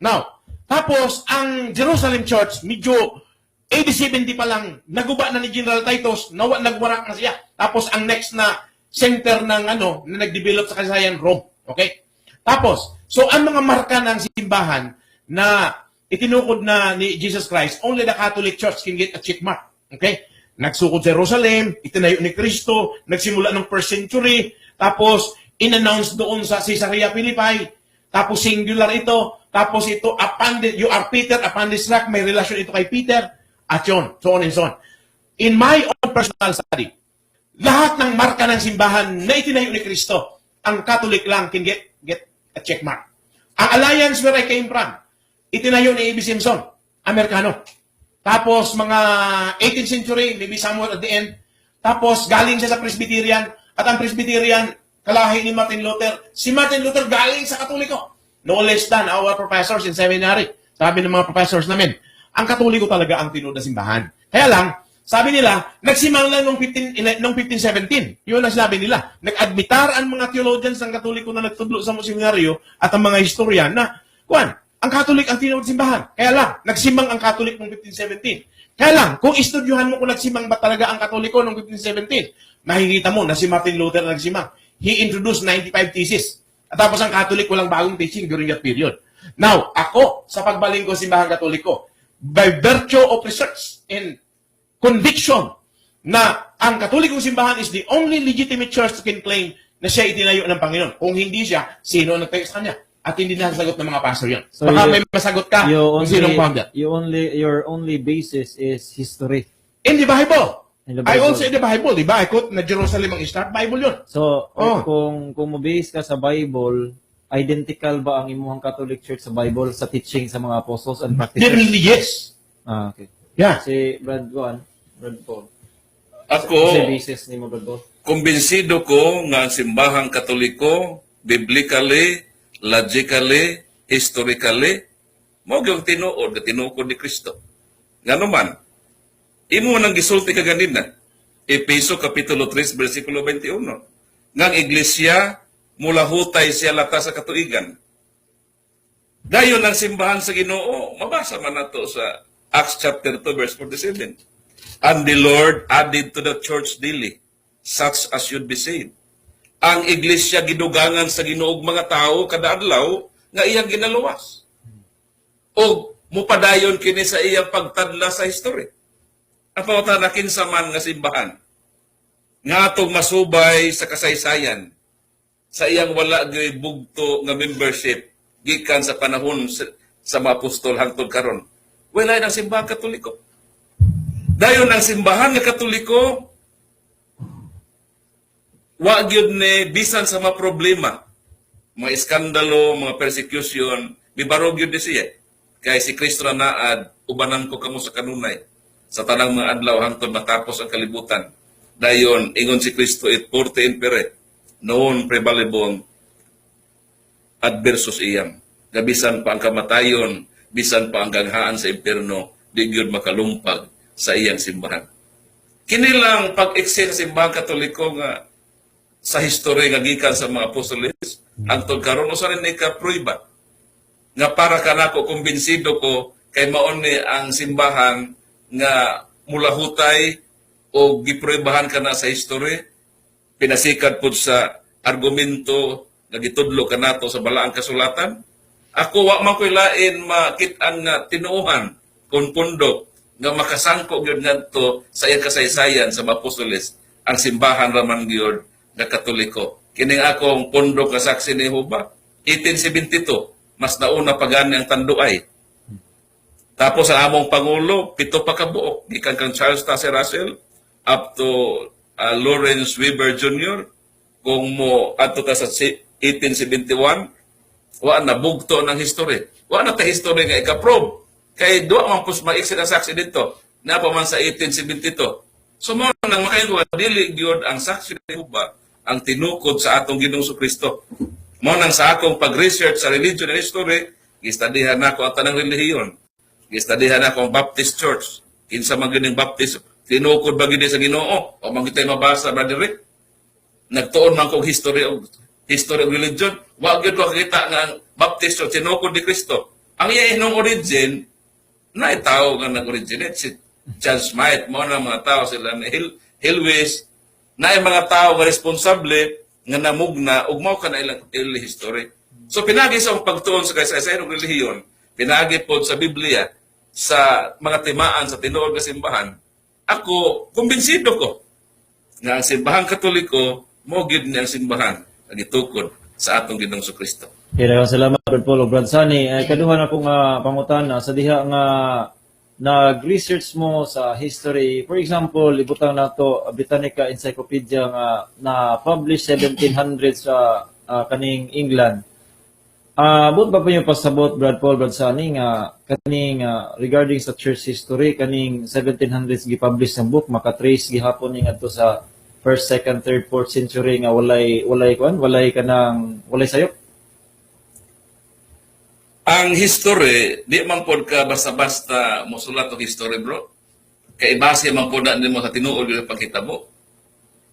Now, tapos, ang Jerusalem Church, medyo AD 70 pa lang, naguba na ni General Titus, nagwarak na siya. Tapos, ang next na center ng na nag-develop sa kasaysayan, Rome. Okay? Tapos, so ang mga marka ng simbahan na itinukod na ni Jesus Christ, only the Catholic Church can get a check mark. Okay? Nagsukod sa Jerusalem, itinayo ni Kristo, nagsimula ng 1st century, tapos in-announce doon sa Caesarea Philippi, tapos singular ito, tapos ito, you are Peter, upon this rock, may relasyon ito kay Peter, at yun, so on and so on. In my own personal study, lahat ng marka ng simbahan na itinayo ni Kristo, ang Catholic lang can get a check mark. Ang alliance where I came from, itinayo ni A.B. Simpson, Amerikano. Tapos mga 18th century, maybe somewhere at the end, tapos galing siya sa Presbyterian, at ang Presbyterian, kalahi ni Martin Luther. Si Martin Luther galing sa Katoliko. No less than our professors in seminary. Sabi ng mga professors namin, ang Katoliko talaga ang tinuod na simbahan. Kaya lang, sabi nila, nagsimang lang noong 1517. Yun ang sabi nila. Nag-admitar ang mga theologians ng Katoliko na nagtudlo sa seminaryo at ang mga historian na, ang Katolik ang tinuod simbahan. Kaya lang, nagsimang ang Katolik noong 1517. Kaya lang, kung istudyuhan mo kung nagsimang ba talaga ang Katoliko noong 1517, makikita mo na si Martin Luther na nagsimang. He introduced 95 theses. At tapos ang Katolik walang bagong teaching during that period. Now, ako, sa pagbaling ko sa simbahan Katoliko, by virtue of research and conviction na ang Katolikong simbahan is the only legitimate church to can claim na siya itinayo ng Panginoon. Kung hindi siya, sino ang nagtayos sa kanya? At hindi na sagot ng mga pastor yan. So baka may masagot ka kung sinong founder. Your only basis is history. In the Bible. In the I Bible. also in the Bible, di ba? Ikot na Jerusalem ang start, Bible yun. So, Oh. kung mo-base ka sa Bible, identical ba ang imuhang Catholic Church sa Bible sa teaching sa mga apostles and practices? Definitely yes. Okay. Yeah. Si Brad Paul. Ako, Sa basis ni mo, Brad Paul. kumbinsido ko nga ang simbahang Katoliko, biblically, logically, historically, mo yung tinuod ni Kristo. Nga naman, imo nang gisulti ka ganina. Efeso Kapitulo 3, versikulo 21. Ngang iglesia, mula hutay siya lata sa katuigan. Dayon ang simbahan sa Ginoo, mabasa man nato sa Acts chapter 2, verse 47. And the Lord added to the church daily, such as should be saved. Ang iglesia gidugangan sa Ginoog mga tao kada adlaw nga iyang ginaluwas. O mupadayon kini sa iyang pagtadla sa history. Ang pangutana kinsa man nga simbahan nga atong masubay sa kasaysayan sa iyang wala gyud bugto nga membership gikan sa panahon sa mga apostol hangtod karon. Wala nang simbahan Katoliko. Dayon ang simbahan nga Katoliko wa gyud ni bisan sa mga problema, mga iskandalo, mga persecution, bibarog gyud ni siya. Kay si Kristo na naad, ubanan ko kamo sa kanunay sa tanang mga adlaw hangtod matapos ang kalibutan. Dayon ingon si Kristo it forte impere noon prebalibong adversus iyam. Gabisan pa ang kamatayon, bisan pa ang ganghaan sa impierno, di gyud makalumpag sa iyang simbahan. Kinilang pag-exist sa simbahan Katoliko nga sa history nga gikan sa mga apostoles, hangtod karon usa rin ika-pruiba nga para kanako kumbinsido ko kay maon ni ang simbahan nga mula hutay o gipruibahan ka na sa history, pinasikat pud sa argumento nga gitudlo kanato sa balaang kasulatan. Ako wa man ko'y lain makit-an nga tinuohan kun pundok nga makasangko gyud ngadto sa iyang kasaysayan sa mga apostoles ang simbahan raman gyud nga Katoliko. Kining akong pundok nga saksi ni Jehova 1872 mas nauna pa gani ang tanduay. Tapos ang among pangulo 7 pa ka buok gikan kang Charles Taze Russell up to Lawrence Weber Jr. kung mo adto ta sa 1871 wa na bugto ng history. Wa na ta history nga ika-prove. Kay duwa man pus maiksi na saksi dito. Na pa man sa 1872. So mo nang makaingon dili gyud ang saksi ni Jehova ang tinukod sa atong Ginoong Kristo. Mo nang sa akong pag-research sa religion and history, gistudihan nako ang tanang relihiyon. Gistudihan nako ang Baptist Church. Kinsa man gining Baptist tinukod ba gid sa Ginoo? O man kitay mabasa Brother Rick? Nagtuon man kog history of religion. Wa gyud ko kita nga ang Baptist Church tinukod ni Kristo. Ang iya inong origin na tao nga nag-originate si John Smythe, mo na mga tao sila ni Hilwis, na mga tao nga responsable nga namugna ug mao ka na ilang history. So pinagi sa pagtuon sa kasaysayan ug relihiyon, pinagi pod sa Biblia sa mga timaan sa tinuod nga simbahan. Ako kumbinsido ko nga ang simbahan Katoliko mo gyud ni ang simbahan nga gitukod sa atong Ginoong Kristo. Kaya salamat Brad Paul ug Brad Sunny. Kaduha na ko nga pangutana sa diha nga nag-research mo sa history. For example, ibutang nato Britannica Encyclopedia nga na-publish 1700s sa kaning England. Buot ba po yung pasabot, Brad Paul, Brad Sunny, nga kaning regarding sa church history, kaning 1700s gi-publish ng book, makatrace gihapon ni ngadto sa 1st, 2nd, 3rd, 4th century nga walay sayop. Ang history, di man pod ka basta-basta mosulat og history, bro. Kay base man pod na nimo sa tinuod nga pagkitabo.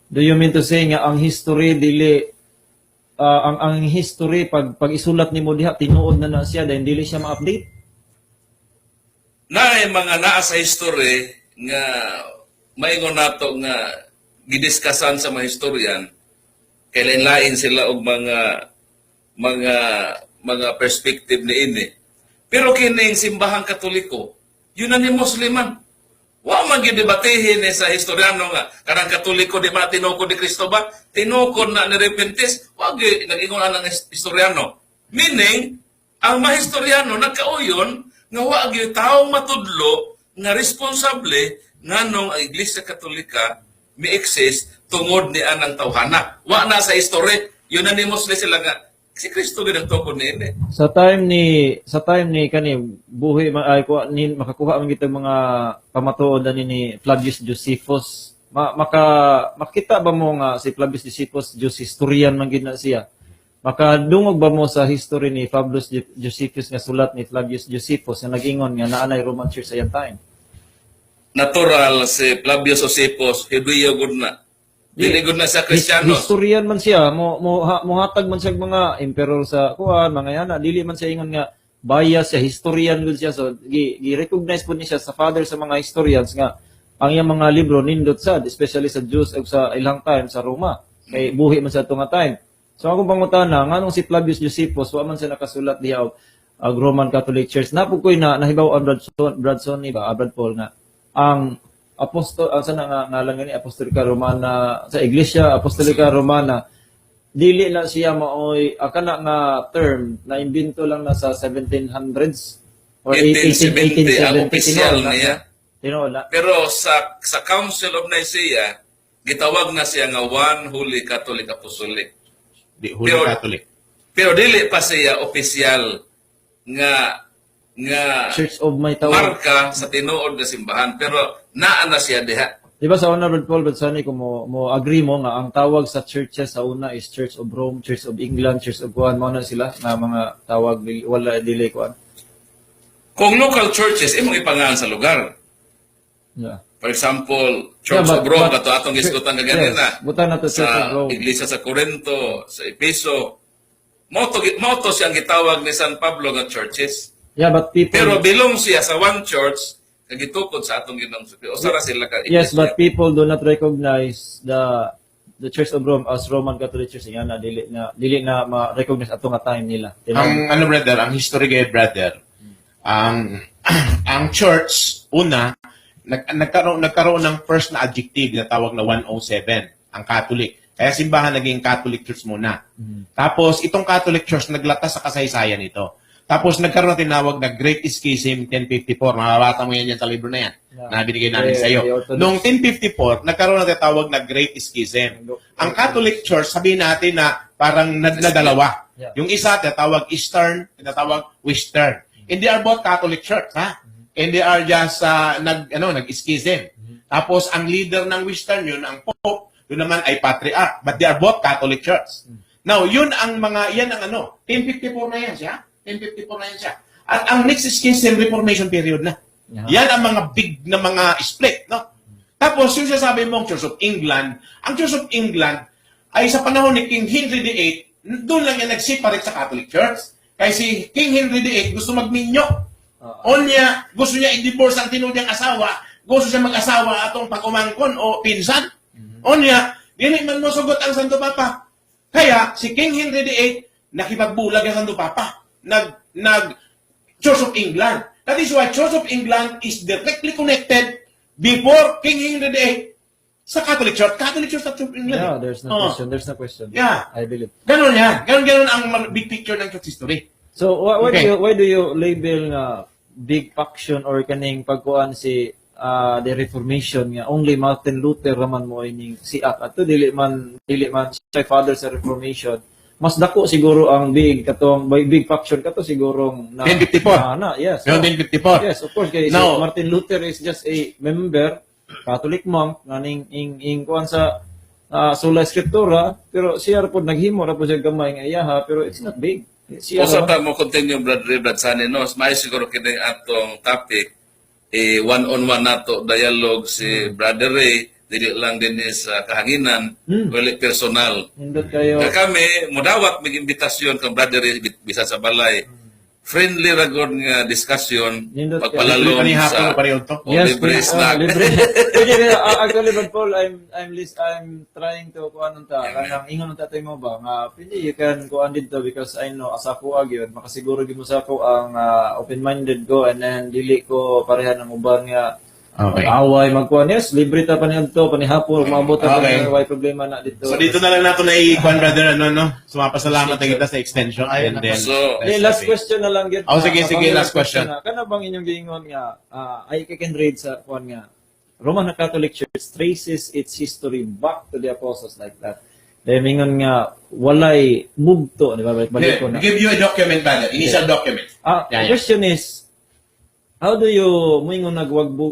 Do you mean to say nga ang history dili ang history pag isulat nimo diha tinuod na siya dahil dili siya ma-update? Naay mga naa sa history nga maingon nato nga gidiskasan sa mga historian kay lain-lain sila og mga perspective ni ini. Pero kining simbahang Katoliko, yun na ni Musliman. Wa man gyud debatehin ni sa historiano nga kanang Katoliko di ba tinukod ni Kristo ba? Tinukod na ni Repentis, wa gyud nag-ingon ang historiano. Meaning, ang mga historiano nagkauyon nga wa gyud taong matudlo nga responsable nganong ang Iglesia Katolika may exist tungod ni anang tawhana. Wa na sa history, unanimously sila nga si Kristo gid ang tukod niini. Sa time ni kani buhi ay ko ni makakuha man gitong mga pamatuod ni Flavius Josephus. Makita ba mo nga si Flavius Josephus historian man gid na siya? Makadungog ba mo sa history ni Flavius Josephus nga sulat ni Flavius Josephus nga nag-ingon nga naanay Roman Church sa iyang time? Natural si Flavius Josephus, Hebreo gud na. Dili gud na sa Kristiyanos. Historian man siya, mo hatag man siya mga emperor sa kuan, mga yana, dili man siya ingon nga bias siya, historian gud siya. So gi-recognize po niya sa father sa mga historians nga ang iyang mga libro nindot sad, especially sa Jews ug sa ilang time sa Roma. Kay buhi man sa tunga time. So akong pangutana, nganong si Flavius Josephus wa man siya nakasulat diha og Roman Catholic Church. Napukoy na nahibaw ang Bradson ni ba, Brad Paul nga ang apostol asa na ngalan ni Apostolika Romana sa Iglesia Apostolika Romana dili na siya maoy kana nga term na imbento lang na sa 1700s or 1870 ang opisyal niya. Tinola. Pero sa Council of Nicaea, gitawag na siya nga One Holy Catholic Apostolic. Holy Pero- Catholic. Pero dili pa siya opisyal nga Church of may tawag. marka sa tinuod nga simbahan. Pero naa na siya diha. Di ba sa una, Brad Paul, Brad Sonny, kung mo agree mo nga ang tawag sa churches sa una is Church of Rome, Church of England, Church of Kuan, mo na sila na mga tawag, wala dili Kuan. Kung local churches, imong ipangalan sa lugar. Yeah. For example, Church Yeah, of Rome, but- kato atong gisgutan nga ganina. Yes, butan na to Church of Sa Rome. Iglesia sa Corinto, sa Epeso. Mao to siyang gitawag ni San Pablo nga churches. Yeah, but people... Pero belong siya sa one church, kagitukod sa atong Ginoong Kristo. O sara sila ka. Yes, but people do not recognize the Church of Rome as Roman Catholic Church. Yan na dili na ma-recognize ato nga time nila. Ang brother, ang history kay brother, ang church una nagkaroon ng first na adjective na tawag na 107, ang Catholic. Kaya simbahan naging Catholic Church muna. Tapos itong Catholic Church naglatas sa kasaysayan nito. Tapos nagkaroon ng tinawag na Great Schism 1054. Mababata mo yan sa libro na yan na binigay namin sa iyo. Noong 1054, nagkaroon ng tinawag na Great Schism. Ang Catholic Church, sabihin natin na parang nadalawa. Yung isa, tinatawag Eastern, tinatawag Western. And they are both Catholic Church, ha? And they are just nag-schism. Tapos ang leader ng Western yun, ang Pope, yun naman ay Patriarch. But they are both Catholic Church. Now, yan ang 1054 na yan siya. 1054 na yan siya. At ang next schism, Reformation period na. Yan ang mga big na mga split, no? Tapos, yung sasabi mong Church of England, ang Church of England ay sa panahon ni King Henry VIII, doon lang yan nag-separate sa Catholic Church. Kaya si King Henry VIII gusto magminyo. Onya, gusto niya i-divorce ang tinod niyang asawa, gusto siya mag-asawa atong pag-umangkon o pinsan. Onya, dili man mo sugot ang Santo Papa. Kaya, si King Henry VIII, nakipagbulag ang Santo Papa. Church of England. That is why Church of England is directly connected before King Henry VIII sa Catholic Church. Catholic Church sa Church of England. Yeah, there's no question. There's no question. Yeah. I believe. Ganon yan. Ganon ang big picture ng church history. So Okay. why do you label nga big faction or kaning pagkuan si the Reformation nga only Martin Luther raman mo ining siak ato dili man siya father sa Reformation. Mas dako siguro ang big faction kato siguro na 1054. yes. Yung 1054. Yes, of course kay si No. Martin Luther is just a member Catholic monk nganing ing kuan sa sola escritura pero siya ra pod naghimo ra pod siya gamay nga iyaha pero it's not big. Siya Usa ra- pa mo continue, Brad Sani, no? May siguro kini atong topic, one-on-one nato dialogue si Brother Ray, dili lang din sa kahanginan, wali personal. Nindot kayo. Nga kami, mudawat mig imbitasyon kang Brother Ray, bisa sa balay. Friendly ragod nga discussion, Nindot ka. pagpalalom Libre sa hapon pareho to. libre snack. Libre. Pwede, actually, Brad Paul, I'm trying to kuan unta. Kanang ingon unta tayo mo ba nga pwede you can kuan dito because I know asa ko gyud makasiguro gyud mo sa ako ang open-minded ko and then dili ko pareha ng uban nga Okay. away magkuan yes libre ta pa niadto panihapon maabot ta Okay. way problema na dito. So dito na lang nato na i-kwan brother Sumapasalamat na kita sa extension and then So, Last question na lang gyud. Oh, sige, last question. Kana bang inyong giingon nga I can read sa kuan nga Roman Catholic Church traces its history back to the apostles like that. Dahil mingon nga, walay bugto, di ba? Balik ko na. Give you a document, brother. Initial document. The question is, how do you moingon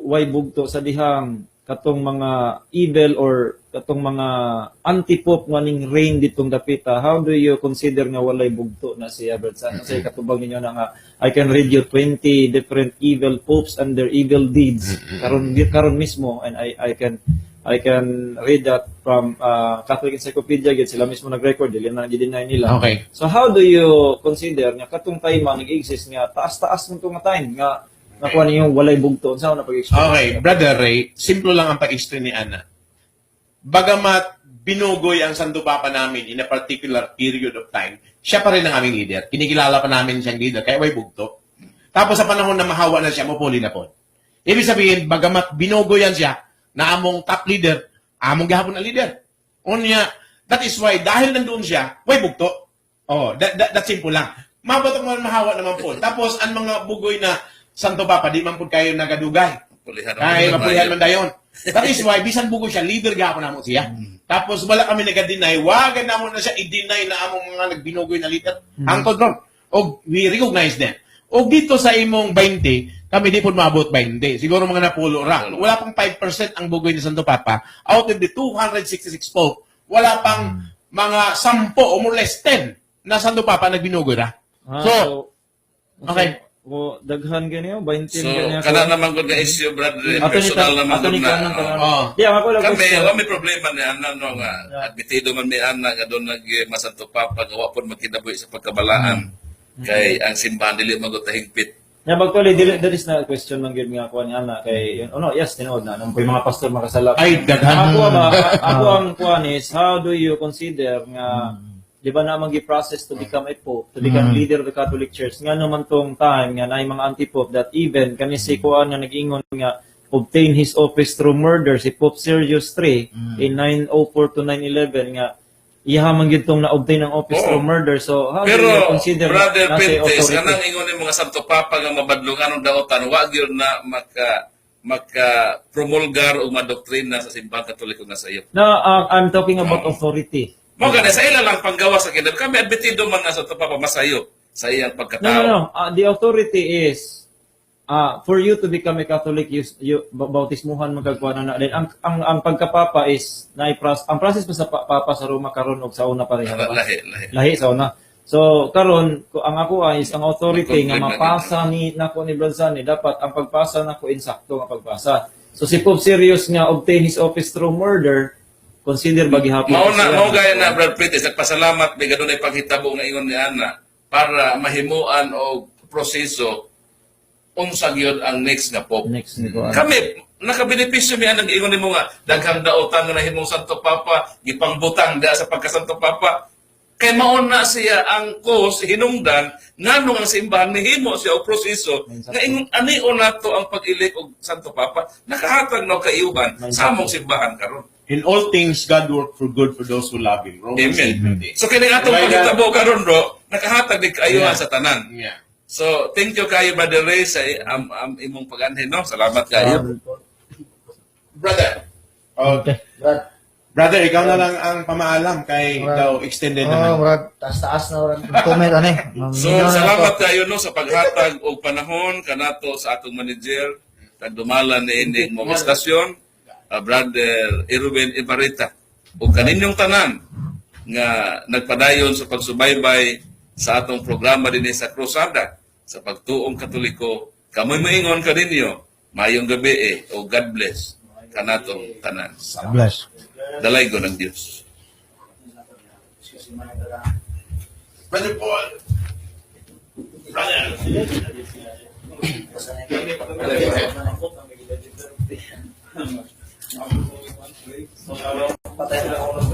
way bugto sa dihang katong mga evil or katong mga anti-pope nga ning reign ditong dapita? How do you consider nga walay bugto na siya, Brother? Kasi katubag ninyo na nga, I can read you 20 different evil popes and their evil deeds. Karon mismo, and I can read that from Catholic Encyclopedia, gid sila mismo nag-record, deny nila. Okay. So how do you consider nga katong time nag-exist nga taas-taas mo nga time nga nakuha niyo walay bugto unsa na pag-explain? Okay, Brother Ray, simple lang ang pag-explain ni Ana. Bagamat binugoy ang Santo Papa namin in a particular period of time, siya pa rin ang aming leader. Kinikilala pa namin siyang leader, kaya may bugto. Tapos sa panahon na mahawa na siya, mapuli na po. Ibig sabihin, bagamat binugoyan siya, na among top leader, among gahapon na leader. Unya, that is why, dahil nandoon siya, may bugto. Oh, that simple lang. Mabatok man mahawa naman po. Tapos, ang mga bugoy na Santo Papa, di man po kayo nagadugay. Kaya mapulihan man dayon. That is why, bisan bugoy siya, leader gahapon namo siya. Tapos, wala kami nag-deny, wagan namo na siya i-deny na among mga nagbinugoy na leader. Hangtod ron. O, we recognize them. O dito sa imong 20, kami di po maabot 20. Siguro mga napulo ra. Wala pang 5% ang bugoy ni Santo Papa. Out of the 266 Pope, wala pang mga 10 o more less 10 na Santo Papa nagbinugoy ra. Okay. O daghan ganyo, 20 So, ganyo. kana naman ko nga issue, brother, Ato ni personal naman ato ni na. kanang Oh. Di ako lang Kami, question. wala may problema ni Ana, no, nga, admitido man may Ana, nga doon nag-Masanto Papa, gawa po magkinaboy sa pagkabalaan. Kay ang simbahan dili magutahigpit. Ya bagtuli there is na question man gyud nga ako ni ana kay yes tinuod na nang mga pastor makasalap. Ay, daghan. Ako ang kuan is how do you consider nga di ba na magi-process to become a pope, to become leader of the Catholic Church. Nga naman tong time nga naay mga anti-pope that even kani si kuan nga nag-ingon nga obtain his office through murder si Pope Sirius III in 904 to 911 nga iyaman gyud tong na-obtain ang office through murder. So how do you Pero, consider brother na si Pentes, authority? kanang ingon ni mga Santo Papa nga mabadlong anong daotan, wag yun na maka-promulgar o madoktrina sa simbahan katoliko nga sa iyo. No, I'm talking about authority. Mo gani sa ila lang panggawa sa kinab. Kami admitido man na Santo Papa masayo sa iyang pagkatao. No. The authority is for you to become a Catholic, you bautismuhan magagwa na. Then ang pagkapapa is ang process pa sa papa sa Roma karon og sa una pa rin. Lahi sa una. So karon ang ako is ang authority nga mapasa ni nako ni Brazani dapat ang pagpasa nako insakto nga pagpasa. So si Pope Sirius nga obtain his office through murder, consider ba gihapon? Mao gaya na Brad Pentes, nagpasalamat may gadunay paghitabo nga ingon ni Ana para mahimuan og proseso unsa gyud ang next nga pope. Next ni ko. Kami nakabenepisyo mi anang ingon nimo nga daghang daotan nga nahimong Santo Papa gipangbutang da sa pagka-Santo Papa kay mao na siya ang cause hinungdan nganong ang simbahan nihimo siya og proseso nga ingon anion nato ang pag-elect og Santo Papa nakahatag na kaiuban sa among simbahan karon. In all things, God work for good for those who love Him. Romans Amen. 8:20. So kini atong paghitabo karon bro nakahatag ni kaayuhan sa tanan. Yeah. So, thank you kayo, Brother Ray, sa imong pag-anhin, no? Salamat kayo. Brother. Okay. Brother, ikaw na lang ang pamaalam kay daw extended naman. Brad, taas-taas na brad. Comment ano eh. So, salamat kayo, no, sa paghatag o panahon kanato sa atong manager, tagdumalan ni ining mong estasyon, Brother Irwin Ibarita. O kaninyong tanan nga nagpadayon sa pagsubaybay sa atong programa din sa Crusada sa pagtuong Katoliko. Kamoy maingon kaninyo, mayong gabi o God bless kanatong tanan. Bless. Dalay ko ng Diyos. Brother Paul. Patay na ako ng